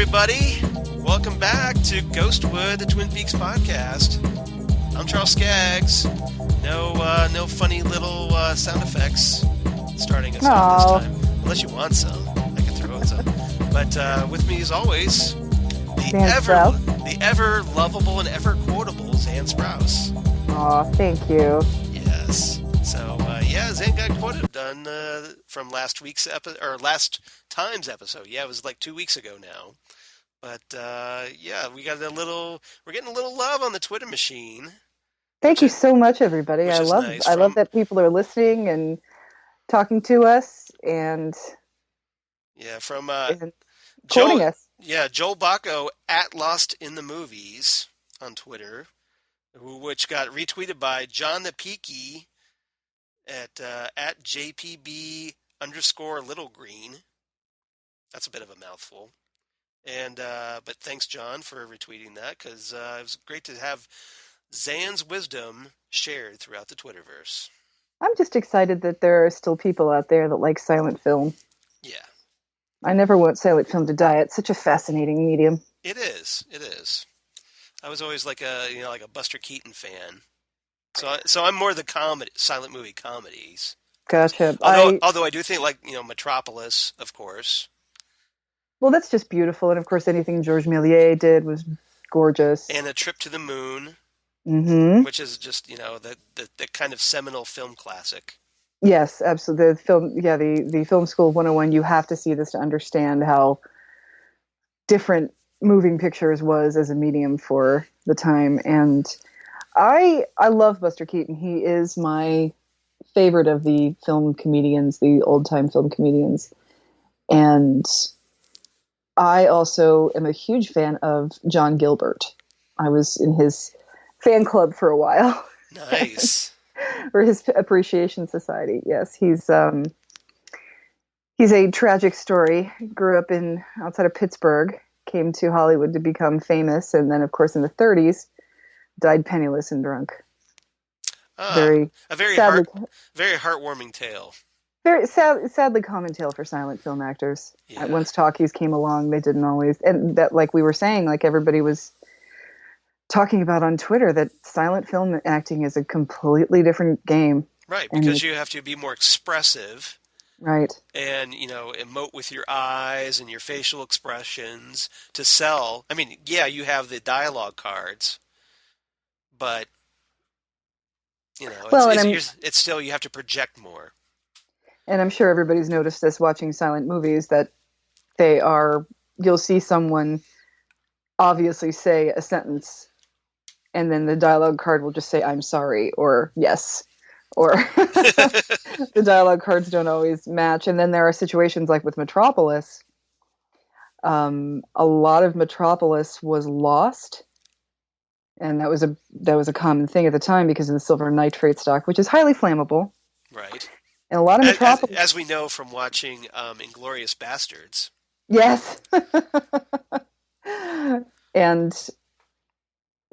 everybody. Welcome back to Ghostwood, the Twin Peaks podcast. I'm Charles Skaggs. No funny little sound effects starting us off this time. Unless you want some, I can throw in some. But with me, as always, the ever lovable and ever quotable Zan Sprouse. Aw, thank you. Yes. So Zan got quoted done from last week's episode or last time's episode. Yeah, it was like 2 weeks ago now. But we're getting a little love on the Twitter machine. Thank you so much, everybody. I love that people are listening and talking to us and quoting us. Yeah, Joel Bacco at Lost in the Movies on Twitter, which got retweeted by John the Peaky at JPB_Littlegreen. That's a bit of a mouthful. And but thanks, John, for retweeting that, because it was great to have Zan's wisdom shared throughout the Twitterverse. I'm just excited that there are still people out there that like silent film. Yeah. I never want silent film to die. It's such a fascinating medium. It is. I was always like a Buster Keaton fan. So I'm more the silent movie comedies. Gotcha. Although I do think Metropolis, of course. Well, that's just beautiful, and of course anything Georges Méliès did was gorgeous. And A Trip to the Moon, which is just the kind of seminal film classic. Yes, absolutely. The film school 101. You have to see this to understand how different moving pictures was as a medium for the time. And I love Buster Keaton. He is my favorite of the film comedians, the old time film comedians, and I also am a huge fan of John Gilbert. I was in his fan club for a while. Nice. Or his appreciation society. Yes, he's a tragic story. Grew up outside of Pittsburgh, came to Hollywood to become famous, and then, of course, in the 30s, died penniless and drunk. A very heartwarming tale. Very sadly common tale for silent film actors. Yeah. Once talkies came along, they didn't always, and that, like we were saying, like everybody was talking about on Twitter, that silent film acting is a completely different game. Right, because you have to be more expressive. Right. And, emote with your eyes and your facial expressions to sell. I mean, yeah, you have the dialogue cards, but, it's still, you have to project more. And I'm sure everybody's noticed this watching silent movies, that you'll see someone obviously say a sentence, and then the dialogue card will just say, "I'm sorry," or "yes," or the dialogue cards don't always match. And then there are situations like with Metropolis. A lot of Metropolis was lost, and that was a common thing at the time because of the silver nitrate stock, which is highly flammable. Right. And a lot of Metropolis, as we know from watching Inglourious Bastards. Yes. And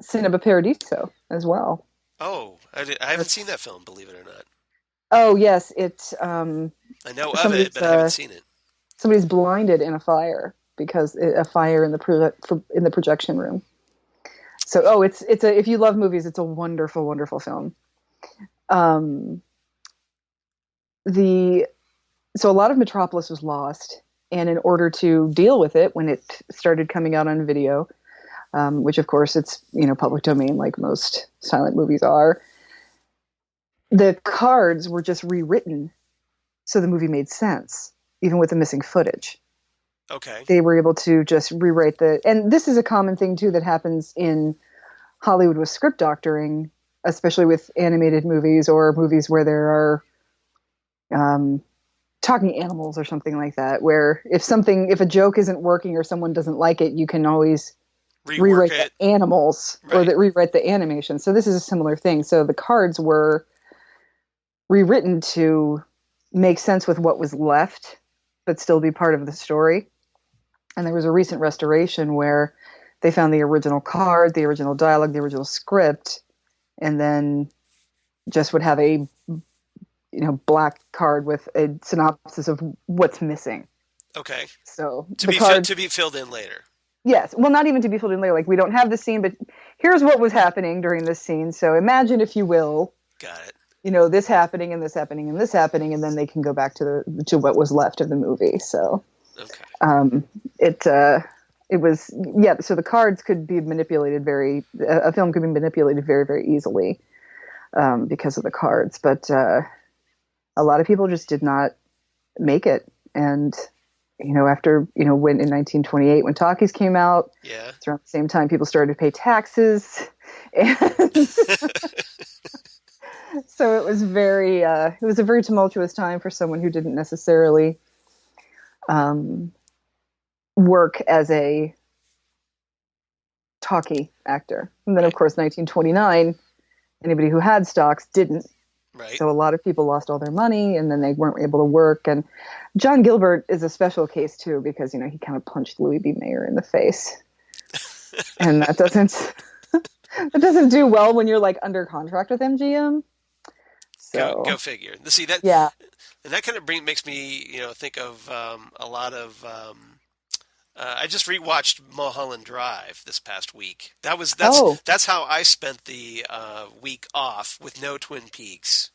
Cinema Paradiso as well. Oh, I haven't seen that film, believe it or not. Oh, yes. I know of it, but I haven't seen it. Somebody's blinded in a fire because a fire in the projection room. So, if you love movies, it's a wonderful, wonderful film. So a lot of Metropolis was lost, and in order to deal with it, when it started coming out on video, which of course it's public domain like most silent movies are, the cards were just rewritten so the movie made sense, even with the missing footage. Okay. They were able to just rewrite and this is a common thing too that happens in Hollywood with script doctoring, especially with animated movies or movies where there are talking animals or something like that, where if a joke isn't working or someone doesn't like it, you can always rewrite the animals, right, or rewrite the animation. So this is a similar thing. So the cards were rewritten to make sense with what was left, but still be part of the story. And there was a recent restoration where they found the original card, the original dialogue, the original script, and then just would have a black card with a synopsis of what's missing. Okay. So to be filled in later. Yes. Well, not even to be filled in later. Like, we don't have the scene, but here's what was happening during this scene. So imagine, if you will, Got it. This happening and this happening and this happening, and then they can go back to what was left of the movie. So, okay. It was, yeah. So the cards could be manipulated a film could be manipulated very, very easily, because of the cards. But a lot of people just did not make it. And, after, when in 1928, when talkies came out, yeah, it's around the same time people started to pay taxes. And so it was it was a very tumultuous time for someone who didn't necessarily work as a talkie actor. And then, of course, 1929, anybody who had stocks didn't. Right. So a lot of people lost all their money, and then they weren't able to work. And John Gilbert is a special case, too, because, he kind of punched Louis B. Mayer in the face. And that doesn't do well when you're, like, under contract with MGM. So Go figure. See that? Yeah. And that kind of makes me, think of a lot of. I just rewatched Mulholland Drive this past week. That's how I spent the week off with no Twin Peaks.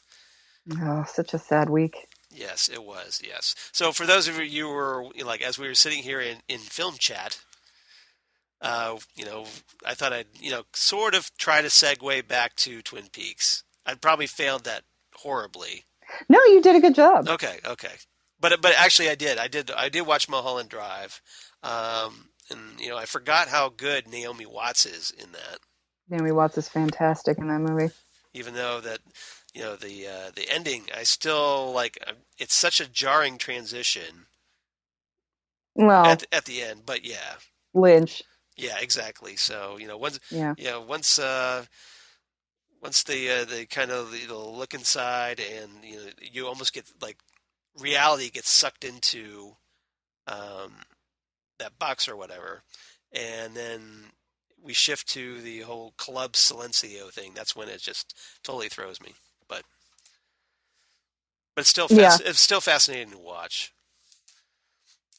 Oh, such a sad week. Yes, it was. Yes. So for those of you who were like, as we were sitting here in film chat, I thought I'd sort of try to segue back to Twin Peaks. I'd probably failed that horribly. No, you did a good job. Okay. But actually, I did watch Mulholland Drive, and I forgot how good Naomi Watts is in that. Naomi Watts is fantastic in that movie. Even though that, the ending, I still like. It's such a jarring transition. Well, at the end, but yeah, Lynch. Yeah, exactly. So once once they kind of look inside, and you almost get like reality gets sucked into that box or whatever, and then we shift to the whole Club Silencio thing. That's when it just totally throws me. But it's still it's still fascinating to watch.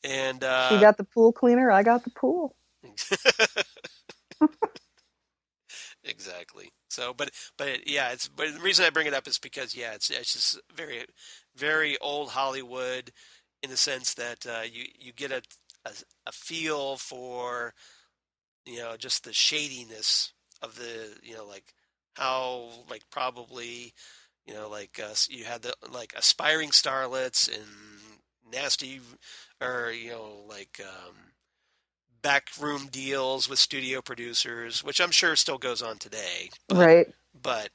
And she got the pool cleaner. I got the pool. Exactly. So, but the reason I bring it up is because it's just very, very old Hollywood, in the sense that you get a feel for just the shadiness of the like how like probably you had the like aspiring starlets and nasty or backroom deals with studio producers, which I'm sure still goes on today. Right. But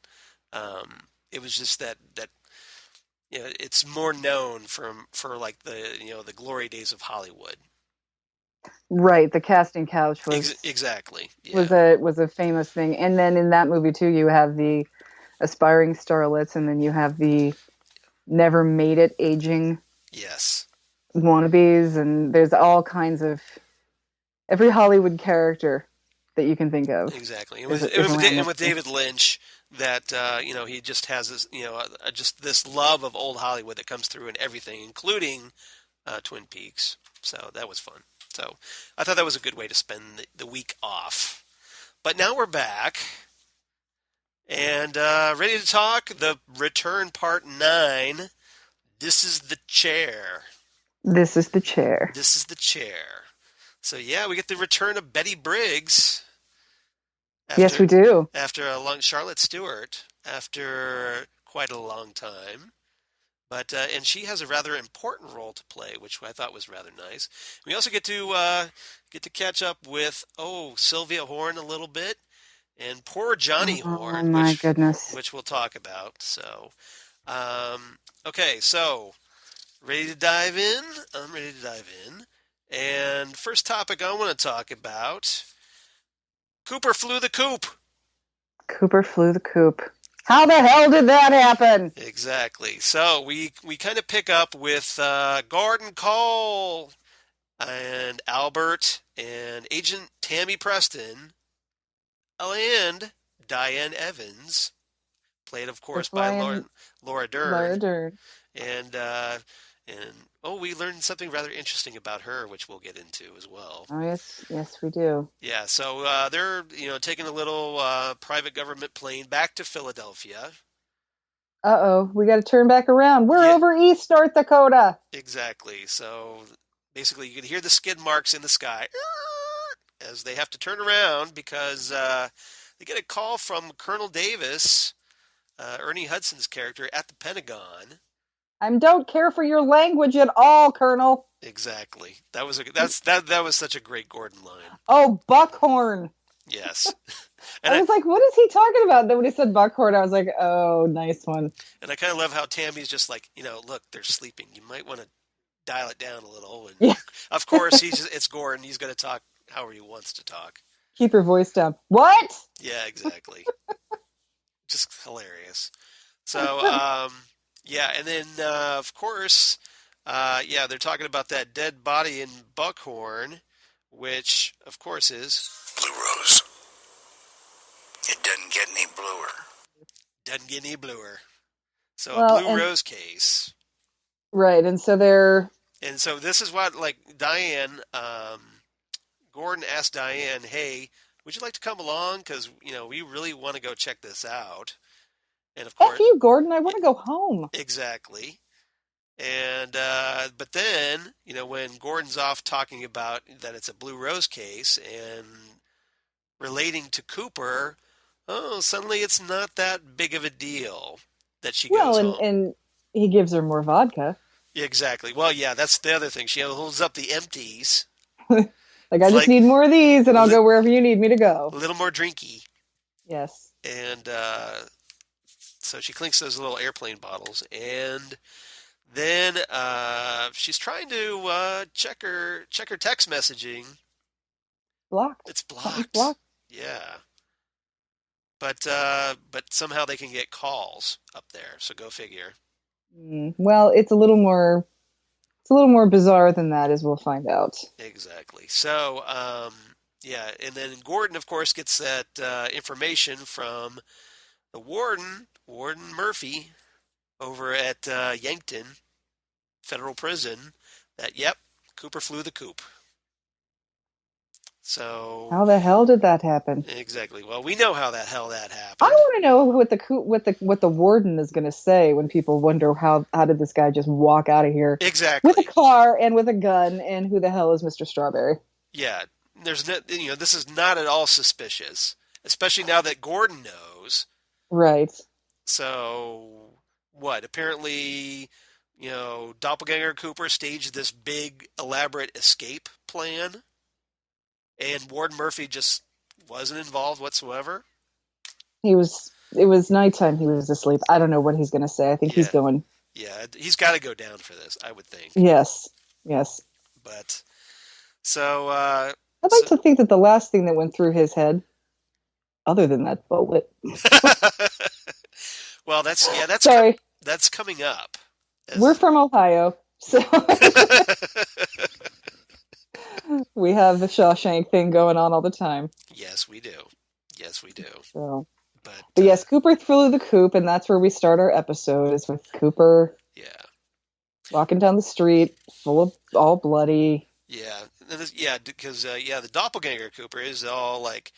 it was just that it's more known for like the glory days of Hollywood. Right. The casting couch was exactly was a famous thing. And then in that movie too, you have the aspiring starlets, and then you have the never made it aging wannabes, and there's all kinds of every Hollywood character that you can think of. Exactly. And with David Lynch, that he just has this just this love of old Hollywood that comes through in everything, including Twin Peaks. So that was fun. So I thought that was a good way to spend the week off. But now we're back and ready to talk the Return Part 9. This is the chair. This is the chair. This is the chair. So we get the return of Betty Briggs. Yes, we do. After a long Charlotte Stewart, after quite a long time. But and she has a rather important role to play, which I thought was rather nice. We also get to catch up with Sylvia Horne a little bit, and poor Johnny Horne. Oh my goodness! Which we'll talk about. So, okay, so ready to dive in? I'm ready to dive in. And first topic I want to talk about: Cooper flew the coop. Cooper flew the coop. How the hell did that happen? Exactly. So we kind of pick up with Gordon Cole and Albert and Agent Tammy Preston and Diane Evans, played of course by Laura Dern. Laura Dern. And And we learned something rather interesting about her, which we'll get into as well. Oh, yes, we do. Yeah, so they're taking a little private government plane back to Philadelphia. Uh-oh, we got to turn back around. We're Yeah, over East North Dakota. exactly. So basically, you can hear the skid marks in the sky as they have to turn around because they get a call from Colonel Davis, Ernie Hudson's character, at the Pentagon. I don't care for your language at all, Colonel. Exactly. That was such a great Gordon line. Oh, Buckhorn. Yes. And I was like, what is he talking about? Then when he said Buckhorn, I was like, oh, nice one. And I kind of love how Tammy's just like, look, they're sleeping. You might want to dial it down a little. And yeah. Of course, it's Gordon. He's going to talk however he wants to talk. Keep your voice down. What? Yeah, exactly. Just hilarious. So, yeah, and then, of course, they're talking about that dead body in Buckhorn, which, of course, is... Blue Rose. It doesn't get any bluer. Doesn't get any bluer. So well, a Blue Rose case. Right, and so they're... And so this is what, like, Diane, Gordon asked Diane, hey, would you like to come along? Because, we really want to go check this out. And of course... F you, Gordon, I want to go home. Exactly. And, but then, when Gordon's off talking about that it's a Blue Rose case and relating to Cooper... suddenly it's not that big of a deal that she goes home. And he gives her more vodka. Yeah, exactly. Well, yeah, that's the other thing. She holds up the empties. I just need more of these, and I'll go wherever you need me to go. A little more drinky. Yes. And so she clinks those little airplane bottles, and then she's trying to check her text messaging. Blocked. It's blocked. Yeah. But somehow they can get calls up there. So go figure. Well, it's a little more bizarre than that, as we'll find out. Exactly. So, and then Gordon, of course, gets that information from the Warden Murphy, over at Yankton Federal Prison, that Cooper flew the coop. So how the hell did that happen? Exactly. Well, we know how that happened. I want to know what the warden is going to say when people wonder how did this guy just walk out of here exactly with a car and with a gun, and who the hell is Mr. Strawberry? Yeah, there's no, this is not at all suspicious, especially now that Gordon knows. Right. So what? Apparently, Doppelganger Cooper staged this big elaborate escape plan. And Warden Murphy just wasn't involved whatsoever? It was nighttime. He was asleep. I don't know what he's going to say. I think he's going... Yeah, he's got to go down for this, I would think. Yes. But, so... I'd like to think that the last thing that went through his head, other than that bullet... Well, that's Sorry. That's coming up. We're from Ohio, so... We have the Shawshank thing going on all the time. Yes, we do. So, but yes, Cooper flew the coop, and that's where we start our episode, is with Cooper walking down the street, full of all bloody. Yeah, because the doppelganger Cooper is all like,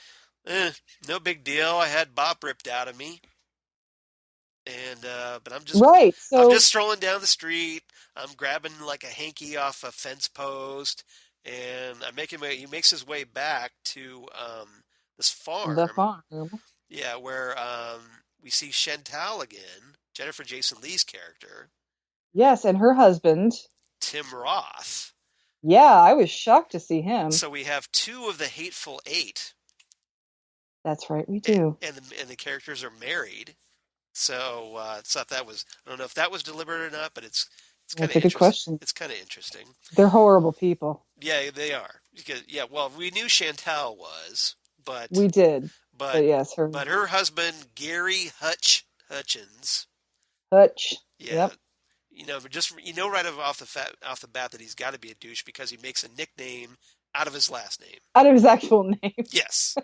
no big deal. I had Bop ripped out of me. And but I'm just I'm just strolling down the street. I'm grabbing like a hanky off a fence post. And he makes his way back to this farm. The farm. Yeah, where we see Chantal again, Jennifer Jason Leigh's character. Yes, and her husband. Tim Roth. Yeah, I was shocked to see him. So we have two of the Hateful Eight. That's right, we do. And the characters are married. So I don't know if that was deliberate or not, but it's kind of a good question. It's kind of interesting. They're horrible people. Yeah, they are. Because we knew Chantal was, but we did. But yes, but her husband Gary Hutchens. Hutch. Yeah. Yep. Just right off the bat that he's got to be a douche because he makes a nickname out of his last name. Out of his actual name. Yes.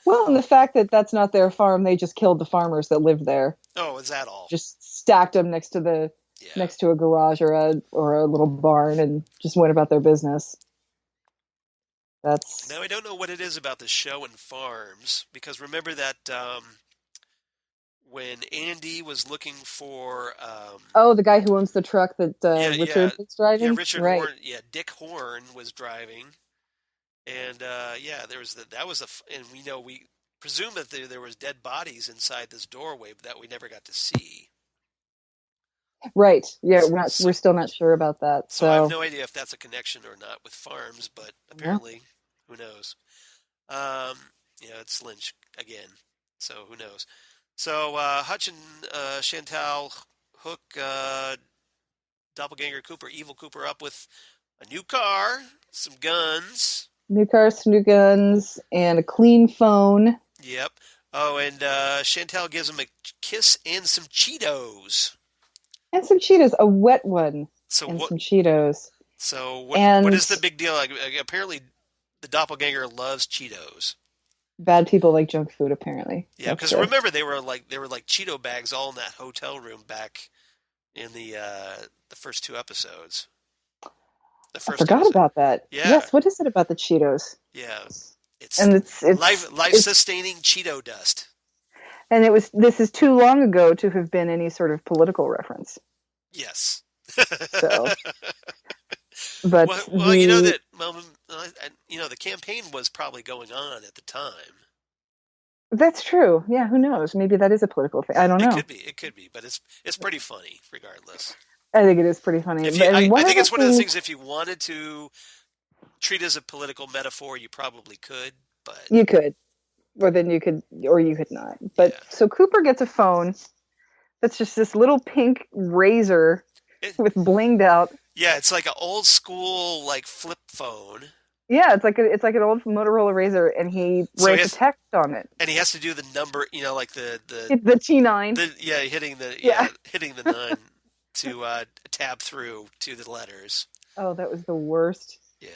Well, and the fact that that's not their farm, they just killed the farmers that lived there. Oh, is that all? Just stacked them next to the next to a garage or a little barn and just went about their business. Now, I don't know what it is about the show and farms, because remember that when Andy was looking for... the guy who owns the truck that Richard was driving? Yeah, Richard Horn. Yeah, Dick Horn was driving. And, there was and we presume that there was dead bodies inside this doorway that we never got to see. Right. Yeah, we're still not sure about that. So I have no idea if that's a connection or not with farms, but apparently, who knows? It's Lynch again, so who knows? So Hutch and Chantal hook Doppelganger Cooper, Evil Cooper, up with a new car, some guns. New cars, new guns, and a clean phone. Yep. Oh, and Chantal gives him a kiss and some Cheetos. And some Cheetos, a wet one. Some Cheetos. So what is the big deal? Like, apparently, the doppelganger loves Cheetos. Bad people like junk food, apparently. Yeah, because remember they were like Cheeto bags all in that hotel room back in the first two episodes. I forgot about that. Yeah. Yes. What is it about the Cheetos? Yeah, it's life sustaining Cheeto dust. And this is too long ago to have been any sort of political reference. Yes. So, but the campaign was probably going on at the time. That's true. Yeah, who knows? Maybe that is a political thing. I don't know. It could be, but it's pretty funny regardless. I think it is pretty funny. I think it's one of those things. If you wanted to treat it as a political metaphor, you probably could. But you could. Or then you could not. But so Cooper gets a phone that's just this little pink razor with blinged out. Yeah, it's like an old school flip phone. Yeah, it's like an old Motorola razor, and he writes a text on it. And he has to do the number, like the T9. Hitting the 9 to tab through to the letters. Oh, that was the worst. Yeah.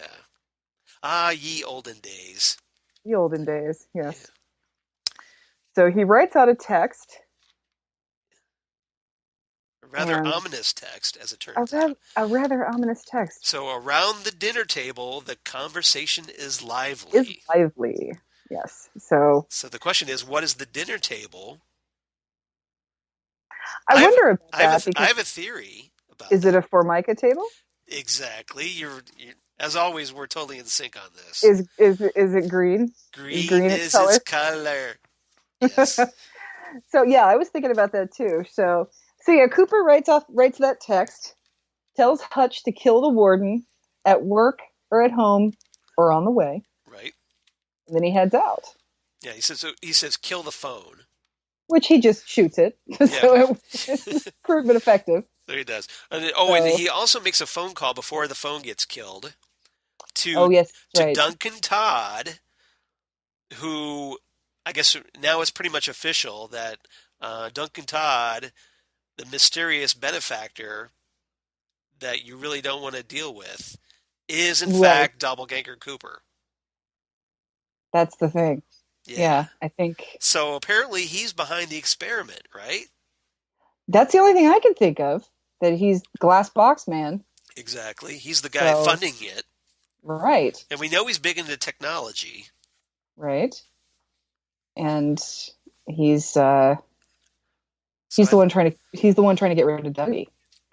Ah, ye olden days. The olden days, yes. Yeah. So he writes out a text. A rather ominous text, as it turns out. A rather ominous text. So around the dinner table, the conversation is lively. Yes. So the question is, what is the dinner table? I wonder about that. I have a theory about Is it a Formica table? Exactly. You're as always, we're totally in sync on this. Is it green? Green is its color. Yes. So yeah, I was thinking about that too. So yeah, Cooper writes that text, tells Hutch to kill the warden at work or at home or on the way. Right. And then he heads out. Yeah, he says kill the phone. Which he just shoots it. Yeah. So it's proven effective. There he does. And he also makes a phone call before the phone gets killed to Duncan Todd, who I guess now it's pretty much official that Duncan Todd, the mysterious benefactor that you really don't want to deal with, is in fact Doppelganger Cooper. That's the thing. Yeah, I think. So apparently he's behind the experiment, right? That's the only thing I can think of, that he's Glass Box Man. Exactly. He's the guy funding it. Right. And we know he's big into technology. Right. And he's the one trying to get rid of Dougie.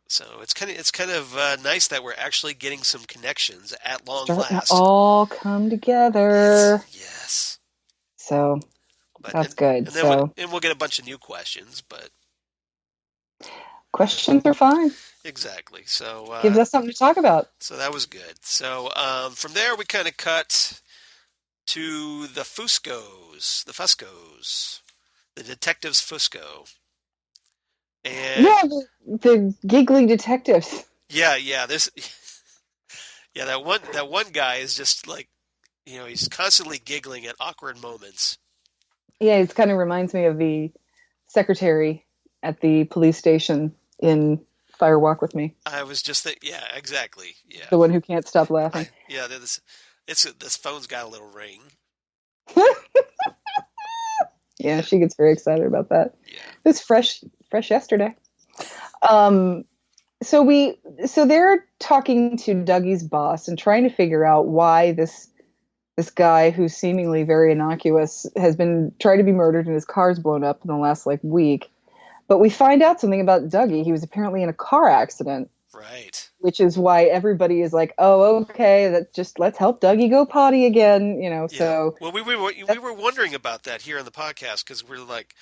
So it's kind of nice that we're actually getting some connections at long last. All come together. Yes. So that's good. And we'll get a bunch of new questions, but questions are fine. Exactly. So gives us something to talk about. So that was good. So from there we kind of cut to the Fuscos, the detectives Fusco. And the giggly detectives. Yeah. That one guy is just like, he's constantly giggling at awkward moments. Yeah, it kind of reminds me of the secretary at the police station in Fire Walk with Me. I was just yeah, exactly. Yeah. The one who can't stop laughing. This phone's got a little ring. Yeah, she gets very excited about that. Yeah. It was fresh yesterday. So they're talking to Dougie's boss and trying to figure out why this guy who's seemingly very innocuous has been tried to be murdered and his car's blown up in the last week. But we find out something about Dougie. He was apparently in a car accident. Right. Which is why everybody is like, "Oh, okay, let's help Dougie go potty again," Yeah. So well, we were wondering about that here on the podcast because we're like,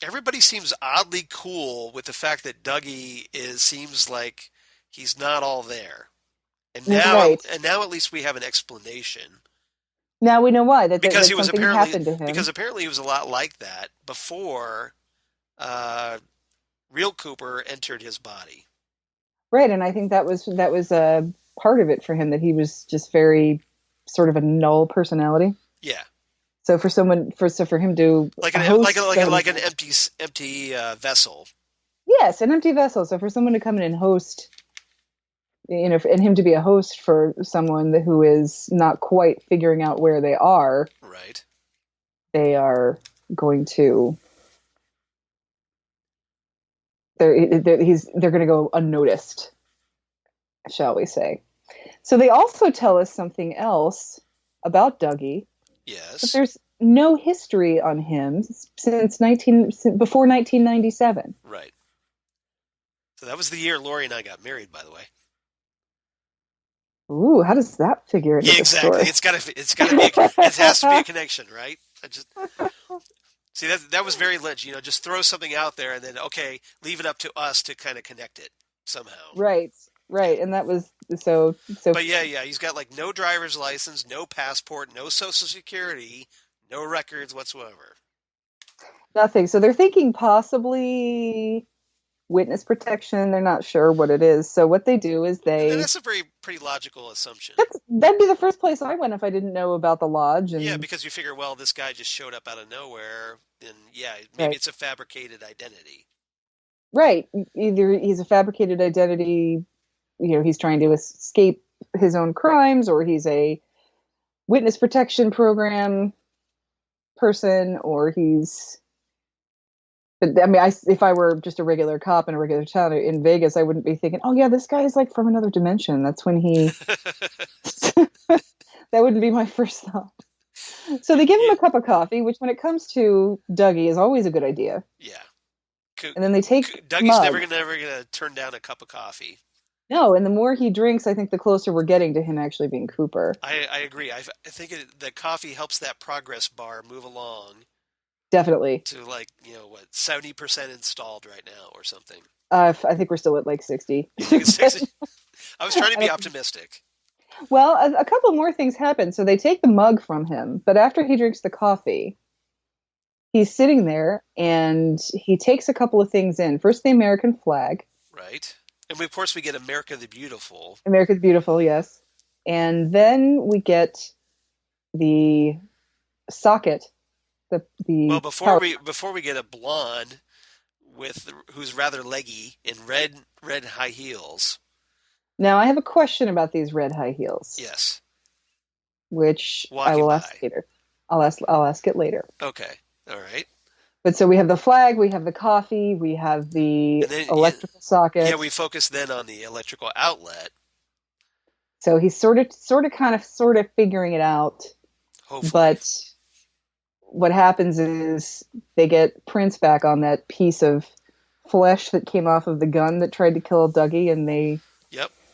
everybody seems oddly cool with the fact that Dougie seems like he's not all there, and now at least we have an explanation. Now we know why because he was something happened to him. Because apparently he was a lot like that before real Cooper entered his body. Right, and I think that was a part of it for him, that he was just very sort of a null personality. Yeah. So for him to like an empty vessel. Yes, an empty vessel. So for someone to come in and host, and him to be a host for someone who is not quite figuring out where they are. Right. They are going to. They're going to go unnoticed, shall we say. So they also tell us something else about Dougie. Yes. But there's no history on him since before 1997. Right. So that was the year Lori and I got married, by the way. Ooh, how does that figure into the story? Exactly. It has to be a connection, right? See, that was very Lynch. Just throw something out there and then, okay, leave it up to us to kind of connect it somehow. Right. And that was so. But yeah, he's got no driver's license, no passport, no social security, no records whatsoever. Nothing. So they're thinking possibly witness protection. They're not sure what it is. So what they do is that's a pretty logical assumption. That'd be the first place I went if I didn't know about the lodge. Yeah, because you figure, well, this guy just showed up out of nowhere, and maybe it's a fabricated identity. Right. Either he's a fabricated identity, he's trying to escape his own crimes, or he's a witness protection program person, or he's... But I mean, if I were just a regular cop in a regular town in Vegas, I wouldn't be thinking, "Oh yeah, this guy is from another dimension." That's when he. That wouldn't be my first thought. So they give him a cup of coffee, which, when it comes to Dougie, is always a good idea. Yeah. And then they take Dougie's never gonna turn down a cup of coffee. No, and the more he drinks, I think the closer we're getting to him actually being Cooper. I agree. I think the coffee helps that progress bar move along. Definitely. To 70% installed right now or something. I think we're still at 60. You think it's 60? I was trying to be optimistic. Well, a couple more things happen. So they take the mug from him, but after he drinks the coffee, he's sitting there and he takes a couple of things in. First, the American flag. Right. And of course we get America the Beautiful. America the Beautiful, yes. And then we get the socket. Before we get a blonde who's rather leggy in red high heels. Now I have a question about these red high heels. Yes. Which I will ask later. I'll ask it later. Okay. All right. But so we have the flag, we have the coffee, we have the electrical socket. Yeah, we focus then on the electrical outlet. So he's sort of figuring it out. Hopefully. But what happens is they get prints back on that piece of flesh that came off of the gun that tried to kill Dougie, and they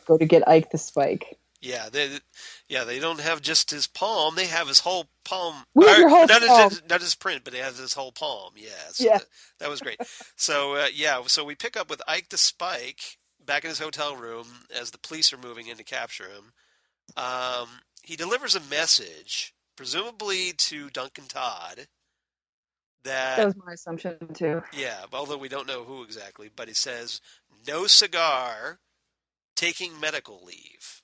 go to get Ike the Spike. Yeah, they don't have just his palm; they have his whole palm. Not his print, but they have his whole palm. Yeah, that was great. So so we pick up with Ike the Spike back in his hotel room as the police are moving in to capture him. He delivers a message, presumably to Duncan Todd. That was my assumption too. Yeah, although we don't know who exactly, but he says, "No cigar, taking medical leave."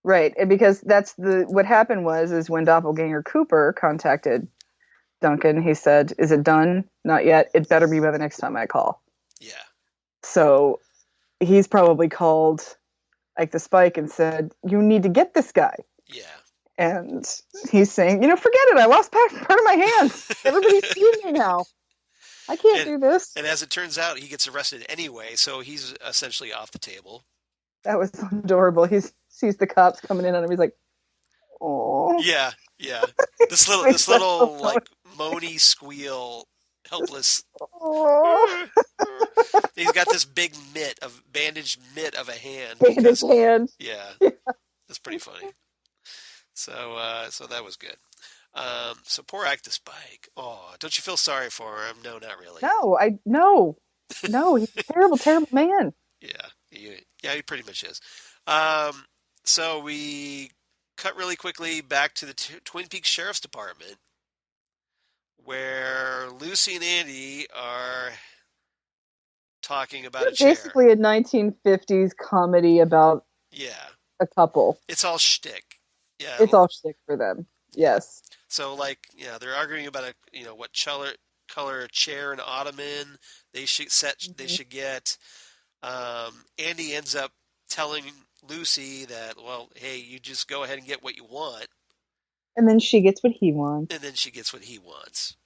Right, because that's what happened is when Doppelganger Cooper contacted Duncan, he said, "Is it done? Not yet. It better be by the next time I call." Yeah. So he's probably called Ike the Spike and said, "You need to get this guy." Yeah. And he's saying, forget it. I lost part of my hand. Everybody's suing me now. I can't do this. And as it turns out, he gets arrested anyway, so he's essentially off the table. That was adorable. He sees the cops coming in on him. He's like, "Oh." Yeah. This little like moany squeal, helpless. Oh. He's got this big bandaged mitt of a hand. Bandaged hand. Yeah, that's pretty funny. So that was good. So poor Actus Bike. Oh, don't you feel sorry for him? No, not really. No, he's a terrible, terrible man. Yeah, he pretty much is. So we cut really quickly back to the Twin Peaks Sheriff's Department, where Lucy and Andy are talking about a chair. Basically a 1950s comedy about a couple. It's all shtick. Yeah, it's all shtick for them. Yes. So they're arguing about what color chair and ottoman they should get. Andy ends up telling Lucy that, well, hey, you just go ahead and get what you want. And then she gets what he wants.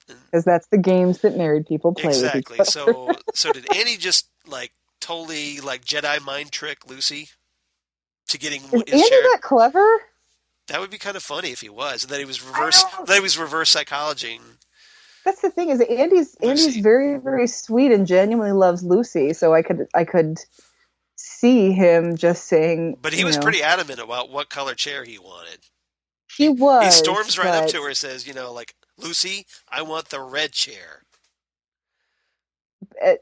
Because that's the games that married people play exactly. with each other. So did Andy just totally Jedi mind trick Lucy to getting his Andy chair? that clever? That would be kind of funny if he was, and that he was reverse psychologying. That's the thing, is that Andy's very, very sweet and genuinely loves Lucy, so I could see him just saying. But he was pretty adamant about what color chair he wanted. He was. He storms right up to her and says, Lucy, I want the red chair.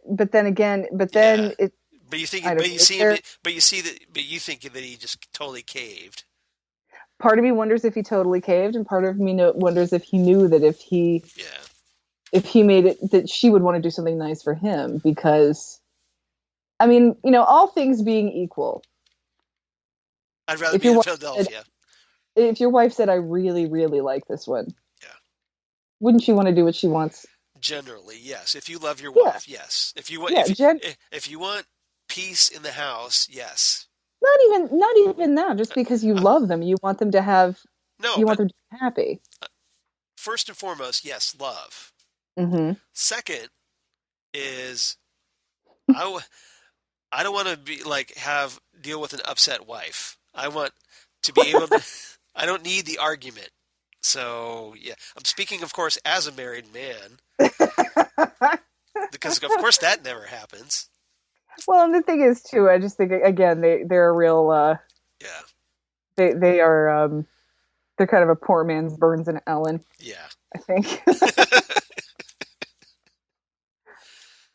But then again, But you think that he just totally caved. Part of me wonders if he totally caved, and part of me wonders if he knew that if he made it, that she would want to do something nice for him. Because, I mean, all things being equal, I'd rather be in Philadelphia. If your wife said, "I really, really like this one," wouldn't you want to do what she wants? Generally, yes. If you love your wife, yes. If you want peace in the house, yes. Not even that. Just because you love them, you want them to have. You want them to be happy. First and foremost, yes, love. Mm-hmm. Second is, I don't want to be deal with an upset wife. I want to be able to. I don't need the argument. So I'm speaking, of course, as a married man, because of course that never happens. Well, and the thing is, too, I just think, again, they're a real... They are... they're kind of a poor man's Burns and Ellen. Yeah. I think.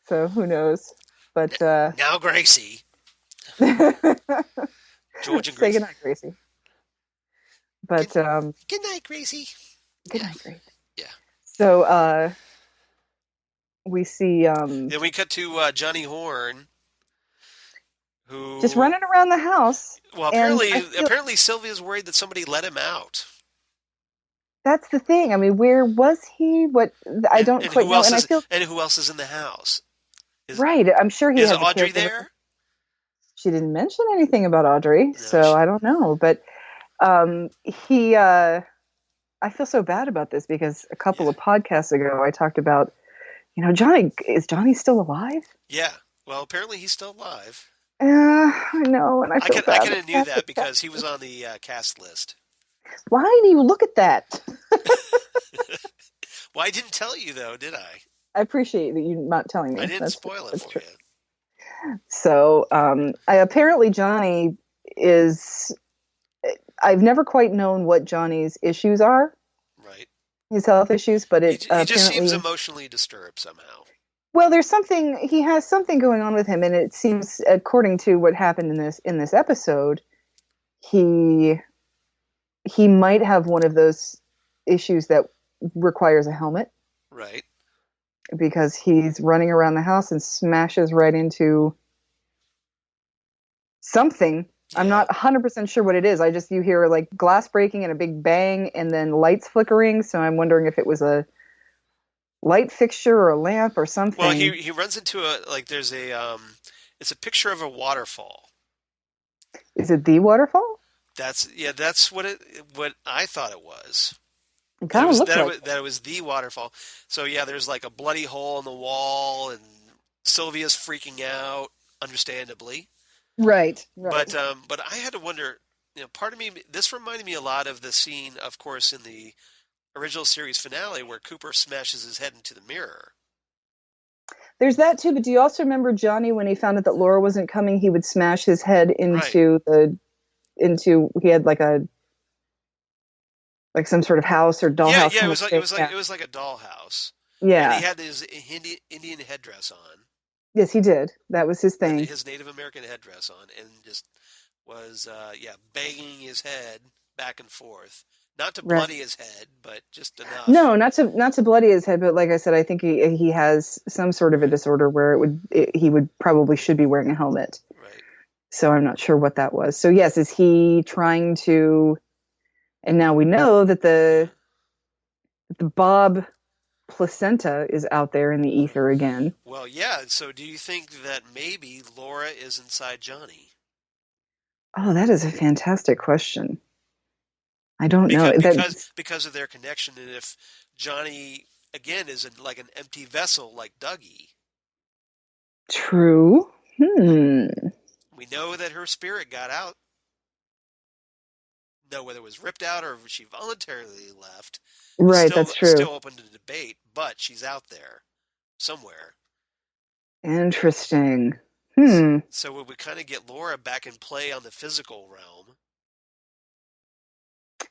So, who knows? But... now, Gracie. George and Gracie. Say goodnight, Gracie. But, Good night, Gracie. Good night, Gracie. Yeah. So, we see... Then we cut to Johnny Horn, who just running around the house. Well, apparently Sylvia's worried that somebody let him out. That's the thing. I mean, where was he? I don't quite know. And who else is in the house? Right. I'm sure he is has Audrey there? She didn't mention anything about Audrey, so I don't know. But I feel so bad about this because a couple of podcasts ago I talked about, Johnny. Is Johnny still alive? Yeah. Well, apparently he's still alive. I know, and I feel bad. I kind of knew that because he was on the cast list. Why didn't you look at that? Well, I didn't tell you, though, did I? I appreciate that you not telling me. I didn't spoil it for you. So, apparently Johnny is... I've never quite known what Johnny's issues are. Right. His health issues, but he just seems emotionally disturbed somehow. Well, he has something going on with him, and it seems, according to what happened in this episode, he might have one of those issues that requires a helmet. Right. Because he's running around the house and smashes right into something. Yeah. I'm not 100% sure what it is. You hear glass breaking and a big bang and then lights flickering, so I'm wondering if it was a light fixture or a lamp or something. Well, he runs into there's it's a picture of a waterfall. Is it the waterfall? That's what I thought it was. It kind of looked like that it was the waterfall. So yeah, there's like a bloody hole in the wall, and Sylvia's freaking out, understandably. right. But I had to wonder. Part of me, this reminded me a lot of the scene, of course, in the original series finale where Cooper smashes his head into the mirror. There's that too, but do you also remember Johnny when he found out that Laura wasn't coming? He would smash his head into he had like some sort of house or dollhouse. Yeah, it was like a dollhouse. Yeah, and he had his Indian headdress on. Yes, he did. That was his thing. His Native American headdress on, and just was banging his head back and forth. Not to bloody his head, but just enough. No, not to bloody his head, but like I said, I think he has some sort of a disorder where he would probably should be wearing a helmet. Right. So I'm not sure what that was. So yes, is he trying to? And now we know that the Bob placenta is out there in the ether again. Well, yeah. So do you think that maybe Laura is inside Johnny? Oh, that is a fantastic question. I don't know. Because of their connection, and if Johnny, again, is like an empty vessel like Dougie. True. We know that her spirit got out. Know whether it was ripped out or she voluntarily left. Right, that's true. Still open to debate, but she's out there somewhere. Interesting. So we would kind of get Laura back in play on the physical realm.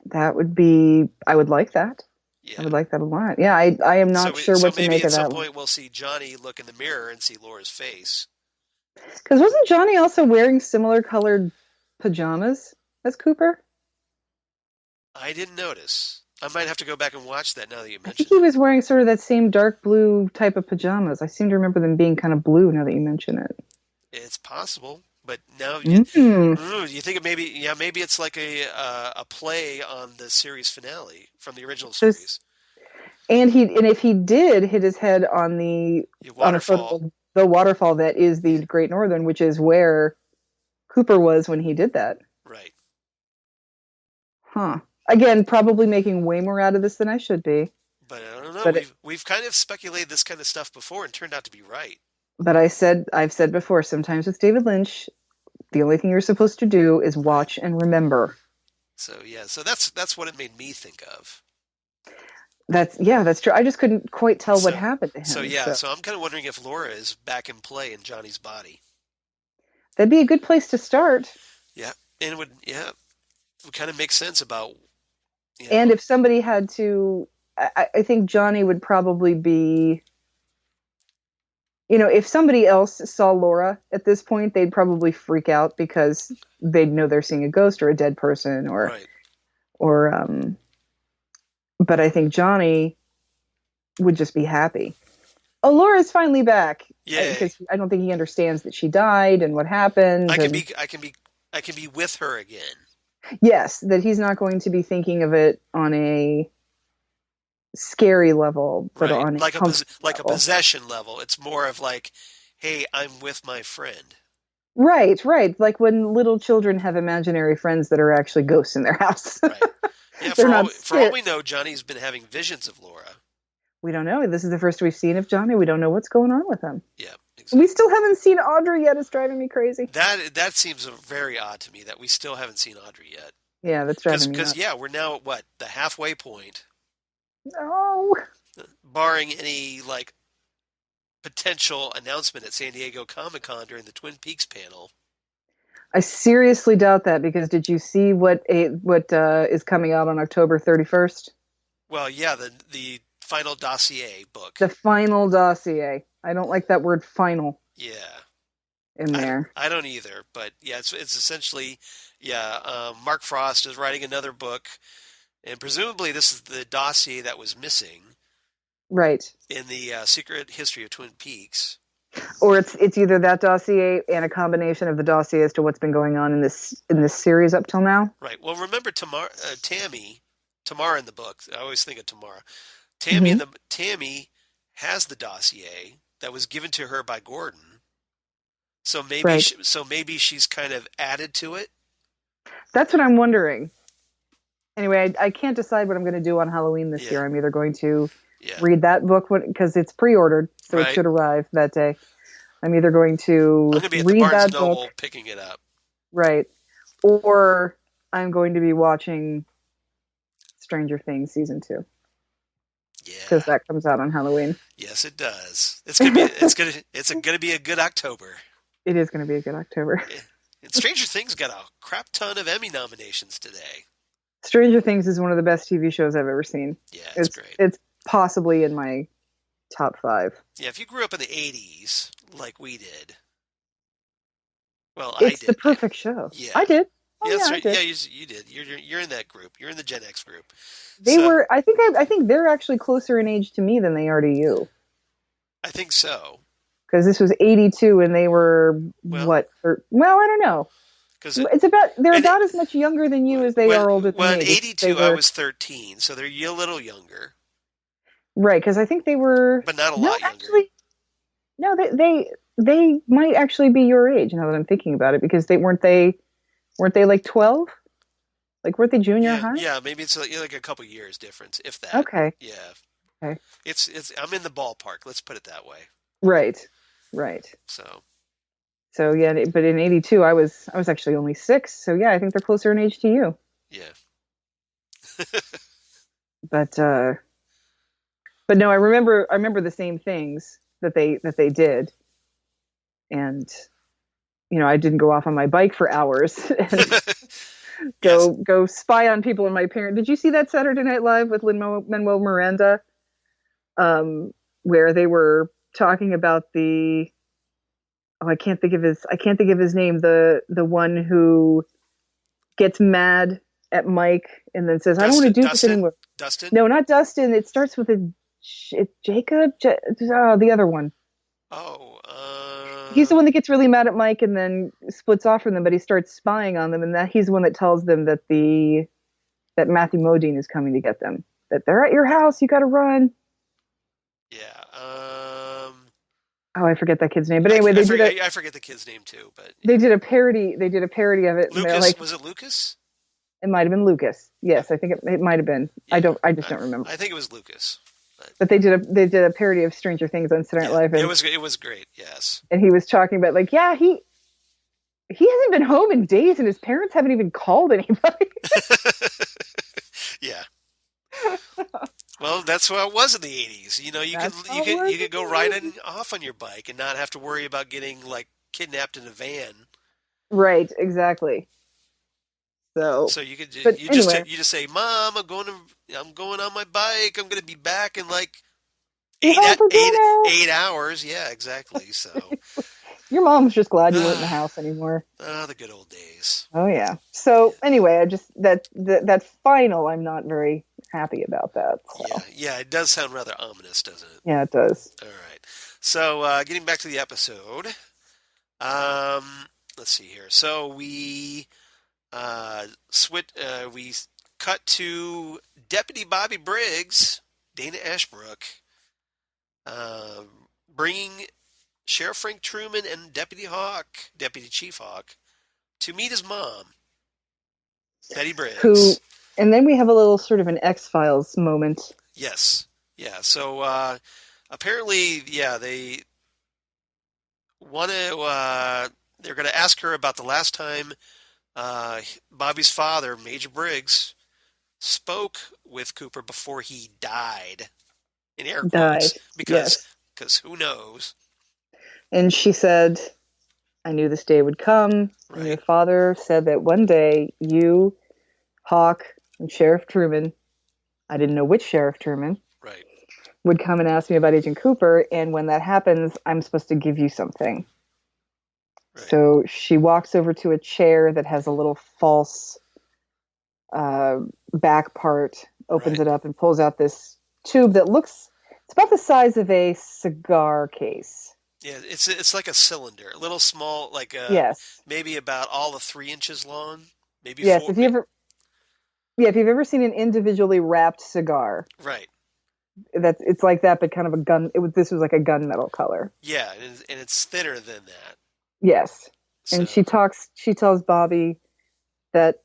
That would be. I would like that. Yeah. I would like that a lot. Yeah, I am not sure what to make of that. So maybe at some point we'll see Johnny look in the mirror and see Laura's face. Because wasn't Johnny also wearing similar colored pajamas as Cooper? I didn't notice. I might have to go back and watch that now that you mentioned it. I think he was wearing sort of that same dark blue type of pajamas. I seem to remember them being kind of blue now that you mention it. It's possible. But now you think it maybe it's like a play on the series finale from the original series. And if he did hit his head on the waterfall that is the Great Northern, which is where Cooper was when he did that. Right. Huh. Again, probably making way more out of this than I should be. But I don't know. We've kind of speculated this kind of stuff before and turned out to be right. But I've said before, sometimes with David Lynch, the only thing you're supposed to do is watch and remember. So that's what it made me think of. That's true. I just couldn't quite tell what happened to him. So I'm kind of wondering if Laura is back in play in Johnny's body. That'd be a good place to start. Yeah, and it would kind of make sense about. And if somebody had to, I think Johnny would probably be. If somebody else saw Laura at this point, they'd probably freak out because they'd know they're seeing a ghost or a dead person but I think Johnny would just be happy. Oh, Laura's finally back. Yeah. Because I don't think he understands that she died and what happened. I can be with her again. Yes, that he's not going to be thinking of it on a scary level, but on a possession level. It's more of like, hey, I'm with my friend. Right. Like when little children have imaginary friends that are actually ghosts in their house. Right. Yeah, for all we know, Johnny's been having visions of Laura. We don't know. This is the first we've seen of Johnny. We don't know what's going on with him. Yeah, exactly. We still haven't seen Audrey yet. It's driving me crazy. That seems very odd to me that we still haven't seen Audrey yet. Yeah, that's driving me nuts. Because we're now at what, the halfway point. No. Barring any potential announcement at San Diego Comic-Con during the Twin Peaks panel. I seriously doubt that, because did you see what is coming out on October 31st? Well, yeah, the final dossier book. The final dossier. I don't like that word "final." Yeah. In there. I don't either, but yeah, it's essentially Mark Frost is writing another book, and presumably this is the dossier that was missing. Right. In the Secret History of Twin Peaks. Or it's either that dossier and a combination of the dossier as to what's been going on in this series up till now. Right. Well, remember Tamara in the book. I always think of Tamara. Tammy has the dossier that was given to her by Gordon. So maybe she's kind of added to it. That's what I'm wondering. Anyway, I can't decide what I'm going to do on Halloween this year. I'm either going to read that book because it's pre-ordered, so it should arrive that day. I'm either going to I'm going to be at read the Barnes that Noble book, picking it up. right, or I'm going to be watching Stranger Things season 2. Yeah, because that comes out on Halloween. Yes, it does. It's gonna be a good October. It is going to be a good October. And Stranger Things got a crap ton of Emmy nominations today. Stranger Things is one of the best TV shows I've ever seen. Yeah, it's great. It's possibly in my top 5. Yeah, if you grew up in the 80s like we did, well, it's I did. The perfect show. Yeah, I did. Oh, yeah, I did. Yeah, you did. You're in that group. You're in the Gen X group. They were. I think they're actually closer in age to me than they are to you. I think so. Because this was 82 and they were what? I don't know. They're about as much younger than you as they are older than me. Well, in 82 I was 13, so they're a little younger. Right, because I think they were, but not a lot younger. Actually, no, they might actually be your age now that I'm thinking about it, because weren't they like 12? Like, weren't they junior high? Yeah, maybe it's like a couple years difference, if that. Okay. Yeah. Okay. It's I'm in the ballpark. Let's put it that way. Right. So yeah, but in 82 I was actually only 6. So yeah, I think they're closer in age to you. Yeah. But no, I remember the same things that they did, and I didn't go off on my bike for hours and go spy on people and my parents. Did you see that Saturday Night Live with Lin-Manuel Miranda, where they were talking about I can't think of his name, the one who gets mad at Mike and then says, I don't want to do this anymore. Dustin? No, not Dustin. It starts with Jacob. The other one. He's the one that gets really mad at Mike and then splits off from them, but he starts spying on them, and he's the one that tells them that Matthew Modine is coming to get them. That they're at your house, you got to run. Yeah. I forget that kid's name. But anyway, I forget the kid's name too. But they did a parody. They did a parody of it. Lucas, was it Lucas? It might have been Lucas. Yes, I think it might have been. Yeah. I just don't remember. I think it was Lucas. But they did a parody of Stranger Things on Saturday Night Live. And it was great. Yes. And he was talking about he hasn't been home in days, and his parents haven't even called anybody. Yeah. Well, that's what it was in the 80s. You could go riding off on your bike and not have to worry about getting kidnapped in a van. Right, exactly. So you could just say, "Mom, I'm going on my bike. I'm going to be back in 8 hours." Yeah, exactly. So your mom's just glad you weren't in the house anymore. The good old days. Oh yeah. So anyway, I just that final, I'm not very happy about that. So. Yeah, it does sound rather ominous, doesn't it? Yeah, it does. All right. So getting back to the episode, let's see here. So we we cut to Deputy Bobby Briggs, Dana Ashbrook, bringing Sheriff Frank Truman and Deputy Chief Hawk, to meet his mom, Betty Briggs. And then we have a little sort of an X-Files moment. Yes. Yeah. So apparently, they want to. They're going to ask her about the last time Bobby's father, Major Briggs, spoke with Cooper before he died. In air quotes, because who knows? And she said, "I knew this day would come." Right. And your father said that one day you, Hawk, and Sheriff Truman, I didn't know which Sheriff Truman, right, would come and ask me about Agent Cooper, and when that happens, I'm supposed to give you something. Right. So she walks over to a chair that has a little false back part, opens it up, and pulls out this tube that it's about the size of a cigar case. Yeah, it's like a cylinder, a little small, maybe about all of 3 inches long, maybe. Yes, 4, if you've ever seen an individually wrapped cigar, right? It's like that, but kind of a gun. This was like a gunmetal color. Yeah, and it's thinner than that. Yes, so. And she tells Bobby that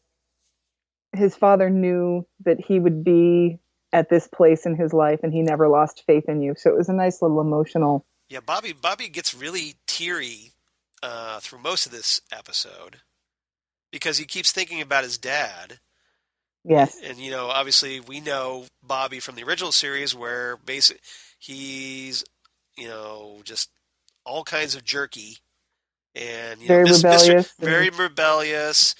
his father knew that he would be at this place in his life, and he never lost faith in you. So it was a nice little emotional. Yeah, Bobby gets really teary through most of this episode because he keeps thinking about his dad. Yes. And obviously we know Bobby from the original series where he's, just all kinds of jerky and, Very rebellious. Very rebellious.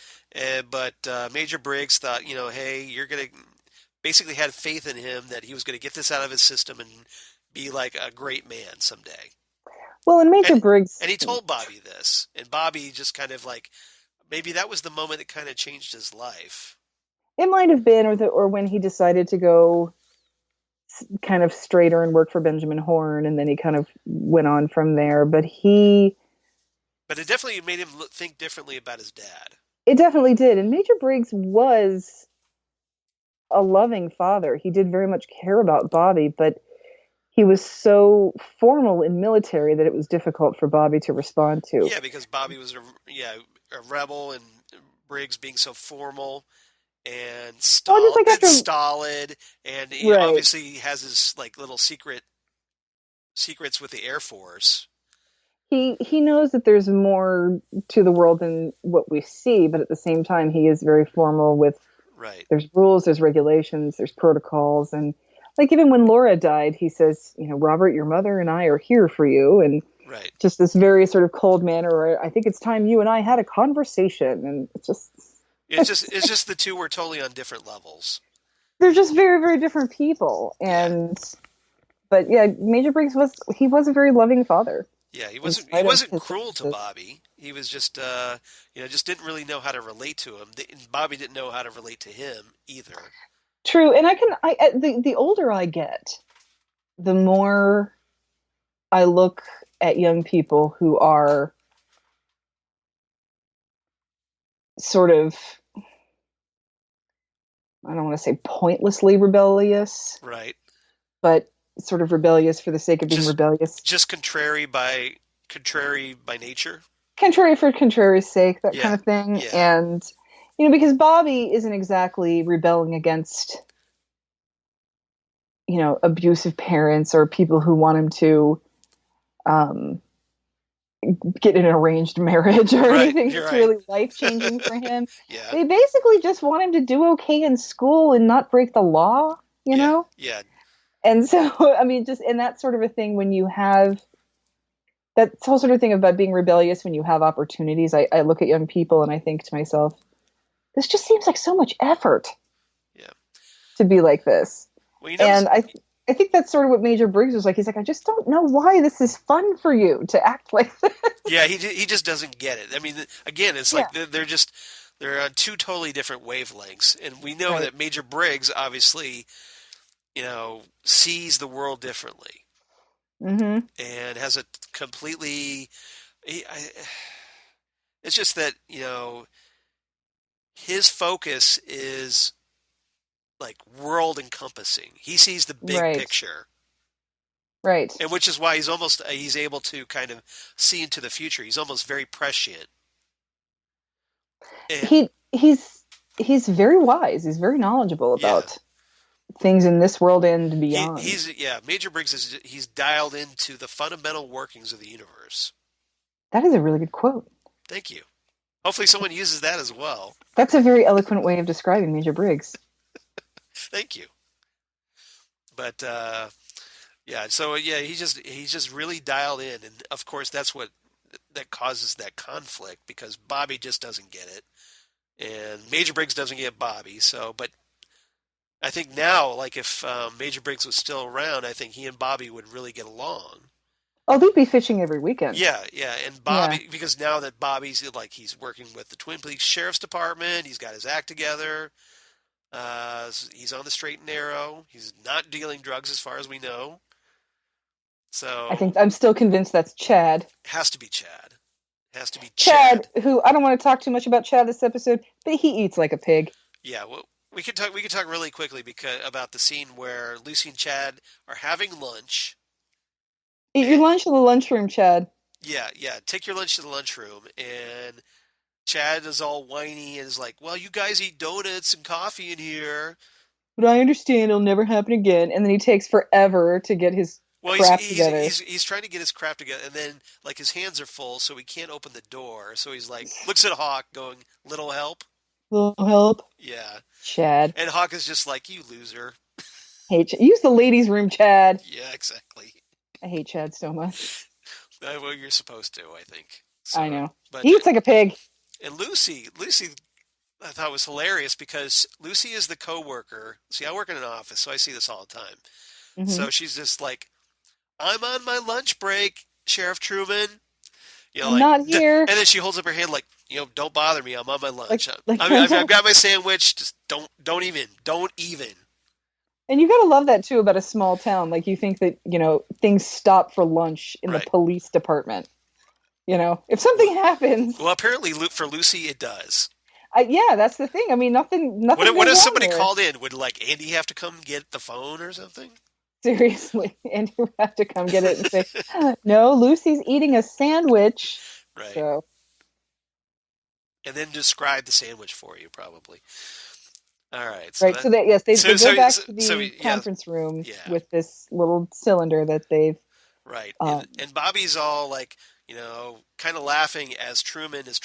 But Major Briggs thought, hey, you're going to basically had faith in him that he was going to get this out of his system and be like a great man someday. Well, and Major Briggs. And he told Bobby this. And Bobby just kind of like, maybe that was the moment that kind of changed his life. It might have been, or when he decided to go kind of straighter and work for Benjamin Horne, and then he kind of went on from there. But it definitely made him think differently about his dad. It definitely did. And Major Briggs was a loving father. He did very much care about Bobby, but he was so formal and military that it was difficult for Bobby to respond to. Yeah, because Bobby was a rebel, and Briggs being so formal and stolid, and he obviously has his like little secrets with the Air Force. He knows that there's more to the world than what we see, but at the same time, he is very formal with. Right. There's rules, there's regulations, there's protocols, and like even when Laura died, he says, Robert, your mother and I are here for you, and just this very sort of cold manner. Or I think it's time you and I had a conversation, and it's just the two were totally on different levels. They're just very, very different people, but Major Briggs was a very loving father. Yeah, he wasn't cruel to Bobby. He was just just didn't really know how to relate to him. Bobby didn't know how to relate to him either. True, and the older I get, the more I look at young people who are sort of, I don't want to say pointlessly rebellious, right? But sort of rebellious for the sake of being rebellious. Just contrary by nature. Contrary for contrary's sake, that kind of thing. Yeah. And, because Bobby isn't exactly rebelling against, abusive parents or people who want him to get in an arranged marriage or anything that's really life-changing for him. Yeah. They basically just want him to do okay in school and not break the law, know? Yeah. And so, just in that sort of a thing, when you have that whole sort of thing about being rebellious when you have opportunities, I look at young people and I think to myself, this just seems like so much effort to be like this. Well, and I think that's sort of what Major Briggs was like. He's like, I just don't know why this is fun for you to act like this. Yeah, he just doesn't get it. Again, it's like they're on two totally different wavelengths. And we know that Major Briggs obviously sees the world differently, and has a completely. It's just that his focus is like world encompassing. He sees the big picture, right? And which is why he's able to kind of see into the future. He's almost very prescient. And he's very wise. He's very knowledgeable about. Things in this world and beyond. Major Briggs he's dialed into the fundamental workings of the universe. That is a really good quote. Thank you. Hopefully someone uses that as well. That's a very eloquent way of describing Major Briggs. Thank you. But he's just really dialed in, and of course that causes that conflict because Bobby just doesn't get it. And Major Briggs doesn't get Bobby, but I think now, like if Major Briggs was still around, I think he and Bobby would really get along. Oh, they'd be fishing every weekend. Yeah, and Bobby, because now that Bobby's he's working with the Twin Peaks Sheriff's Department, he's got his act together, he's on the straight and narrow, he's not dealing drugs as far as we know. So I'm still convinced that's Chad. Has to be Chad. Chad, who I don't want to talk too much about Chad this episode, but he eats like a pig. Yeah, well, we could talk really quickly about the scene where Lucy and Chad are having lunch. Eat your lunch in the lunchroom, Chad. Yeah. Take your lunch to the lunchroom, and Chad is all whiny and is like, well, you guys eat donuts and coffee in here. But I understand it'll never happen again. And then he takes forever to get his Well, crap together. he's trying to get his crap together, and then like his hands are full, so he can't open the door. So he's like, looks at Hawk, going, "Little help." Little help, Yeah, Chad. and Hawk is just like, "You loser." Hate use the ladies' room, Chad. Yeah, exactly. I hate Chad so much. Well, you're supposed to, I think. So, I know. But He eats like a pig. and Lucy, I thought was hilarious because Lucy is the coworker. See, I work in an office, so I see this all the time. Mm-hmm. So she's just like, "I'm on my lunch break, Sheriff Truman." You know, I'm not here. And then she holds up her hand like, "Don't bother me. I'm on my lunch. Like, I've got my sandwich. Just don't even. And you gotta love that too about a small town. Like you think that, things stop for lunch in the police department. If something happens. Well, apparently for Lucy it does. Yeah, that's the thing. I mean, nothing. What if somebody called in? Would like Andy have to come get the phone or something? Seriously, Andy would have to come get it and say, "No, Lucy's eating a sandwich." Right. So. And then describe the sandwich for you, probably. All right. So they go back to the conference room with this little cylinder that they've. Right. And Bobby's all like, kind of laughing as Truman is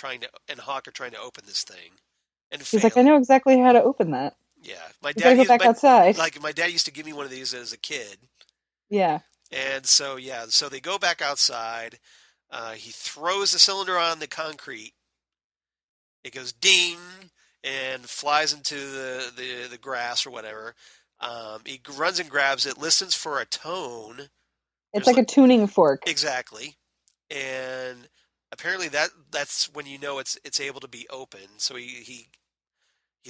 and Hawk are trying to open this thing. And he's like, I know exactly how to open that. Yeah. My dad go back outside. Like my dad used to give me one of these as a kid. Yeah. And so they go back outside. He throws the cylinder on the concrete. It goes ding and flies into the grass or whatever. He runs and grabs it, listens for a tone. It's like a tuning fork. Exactly. And apparently that's when it's able to be opened. So he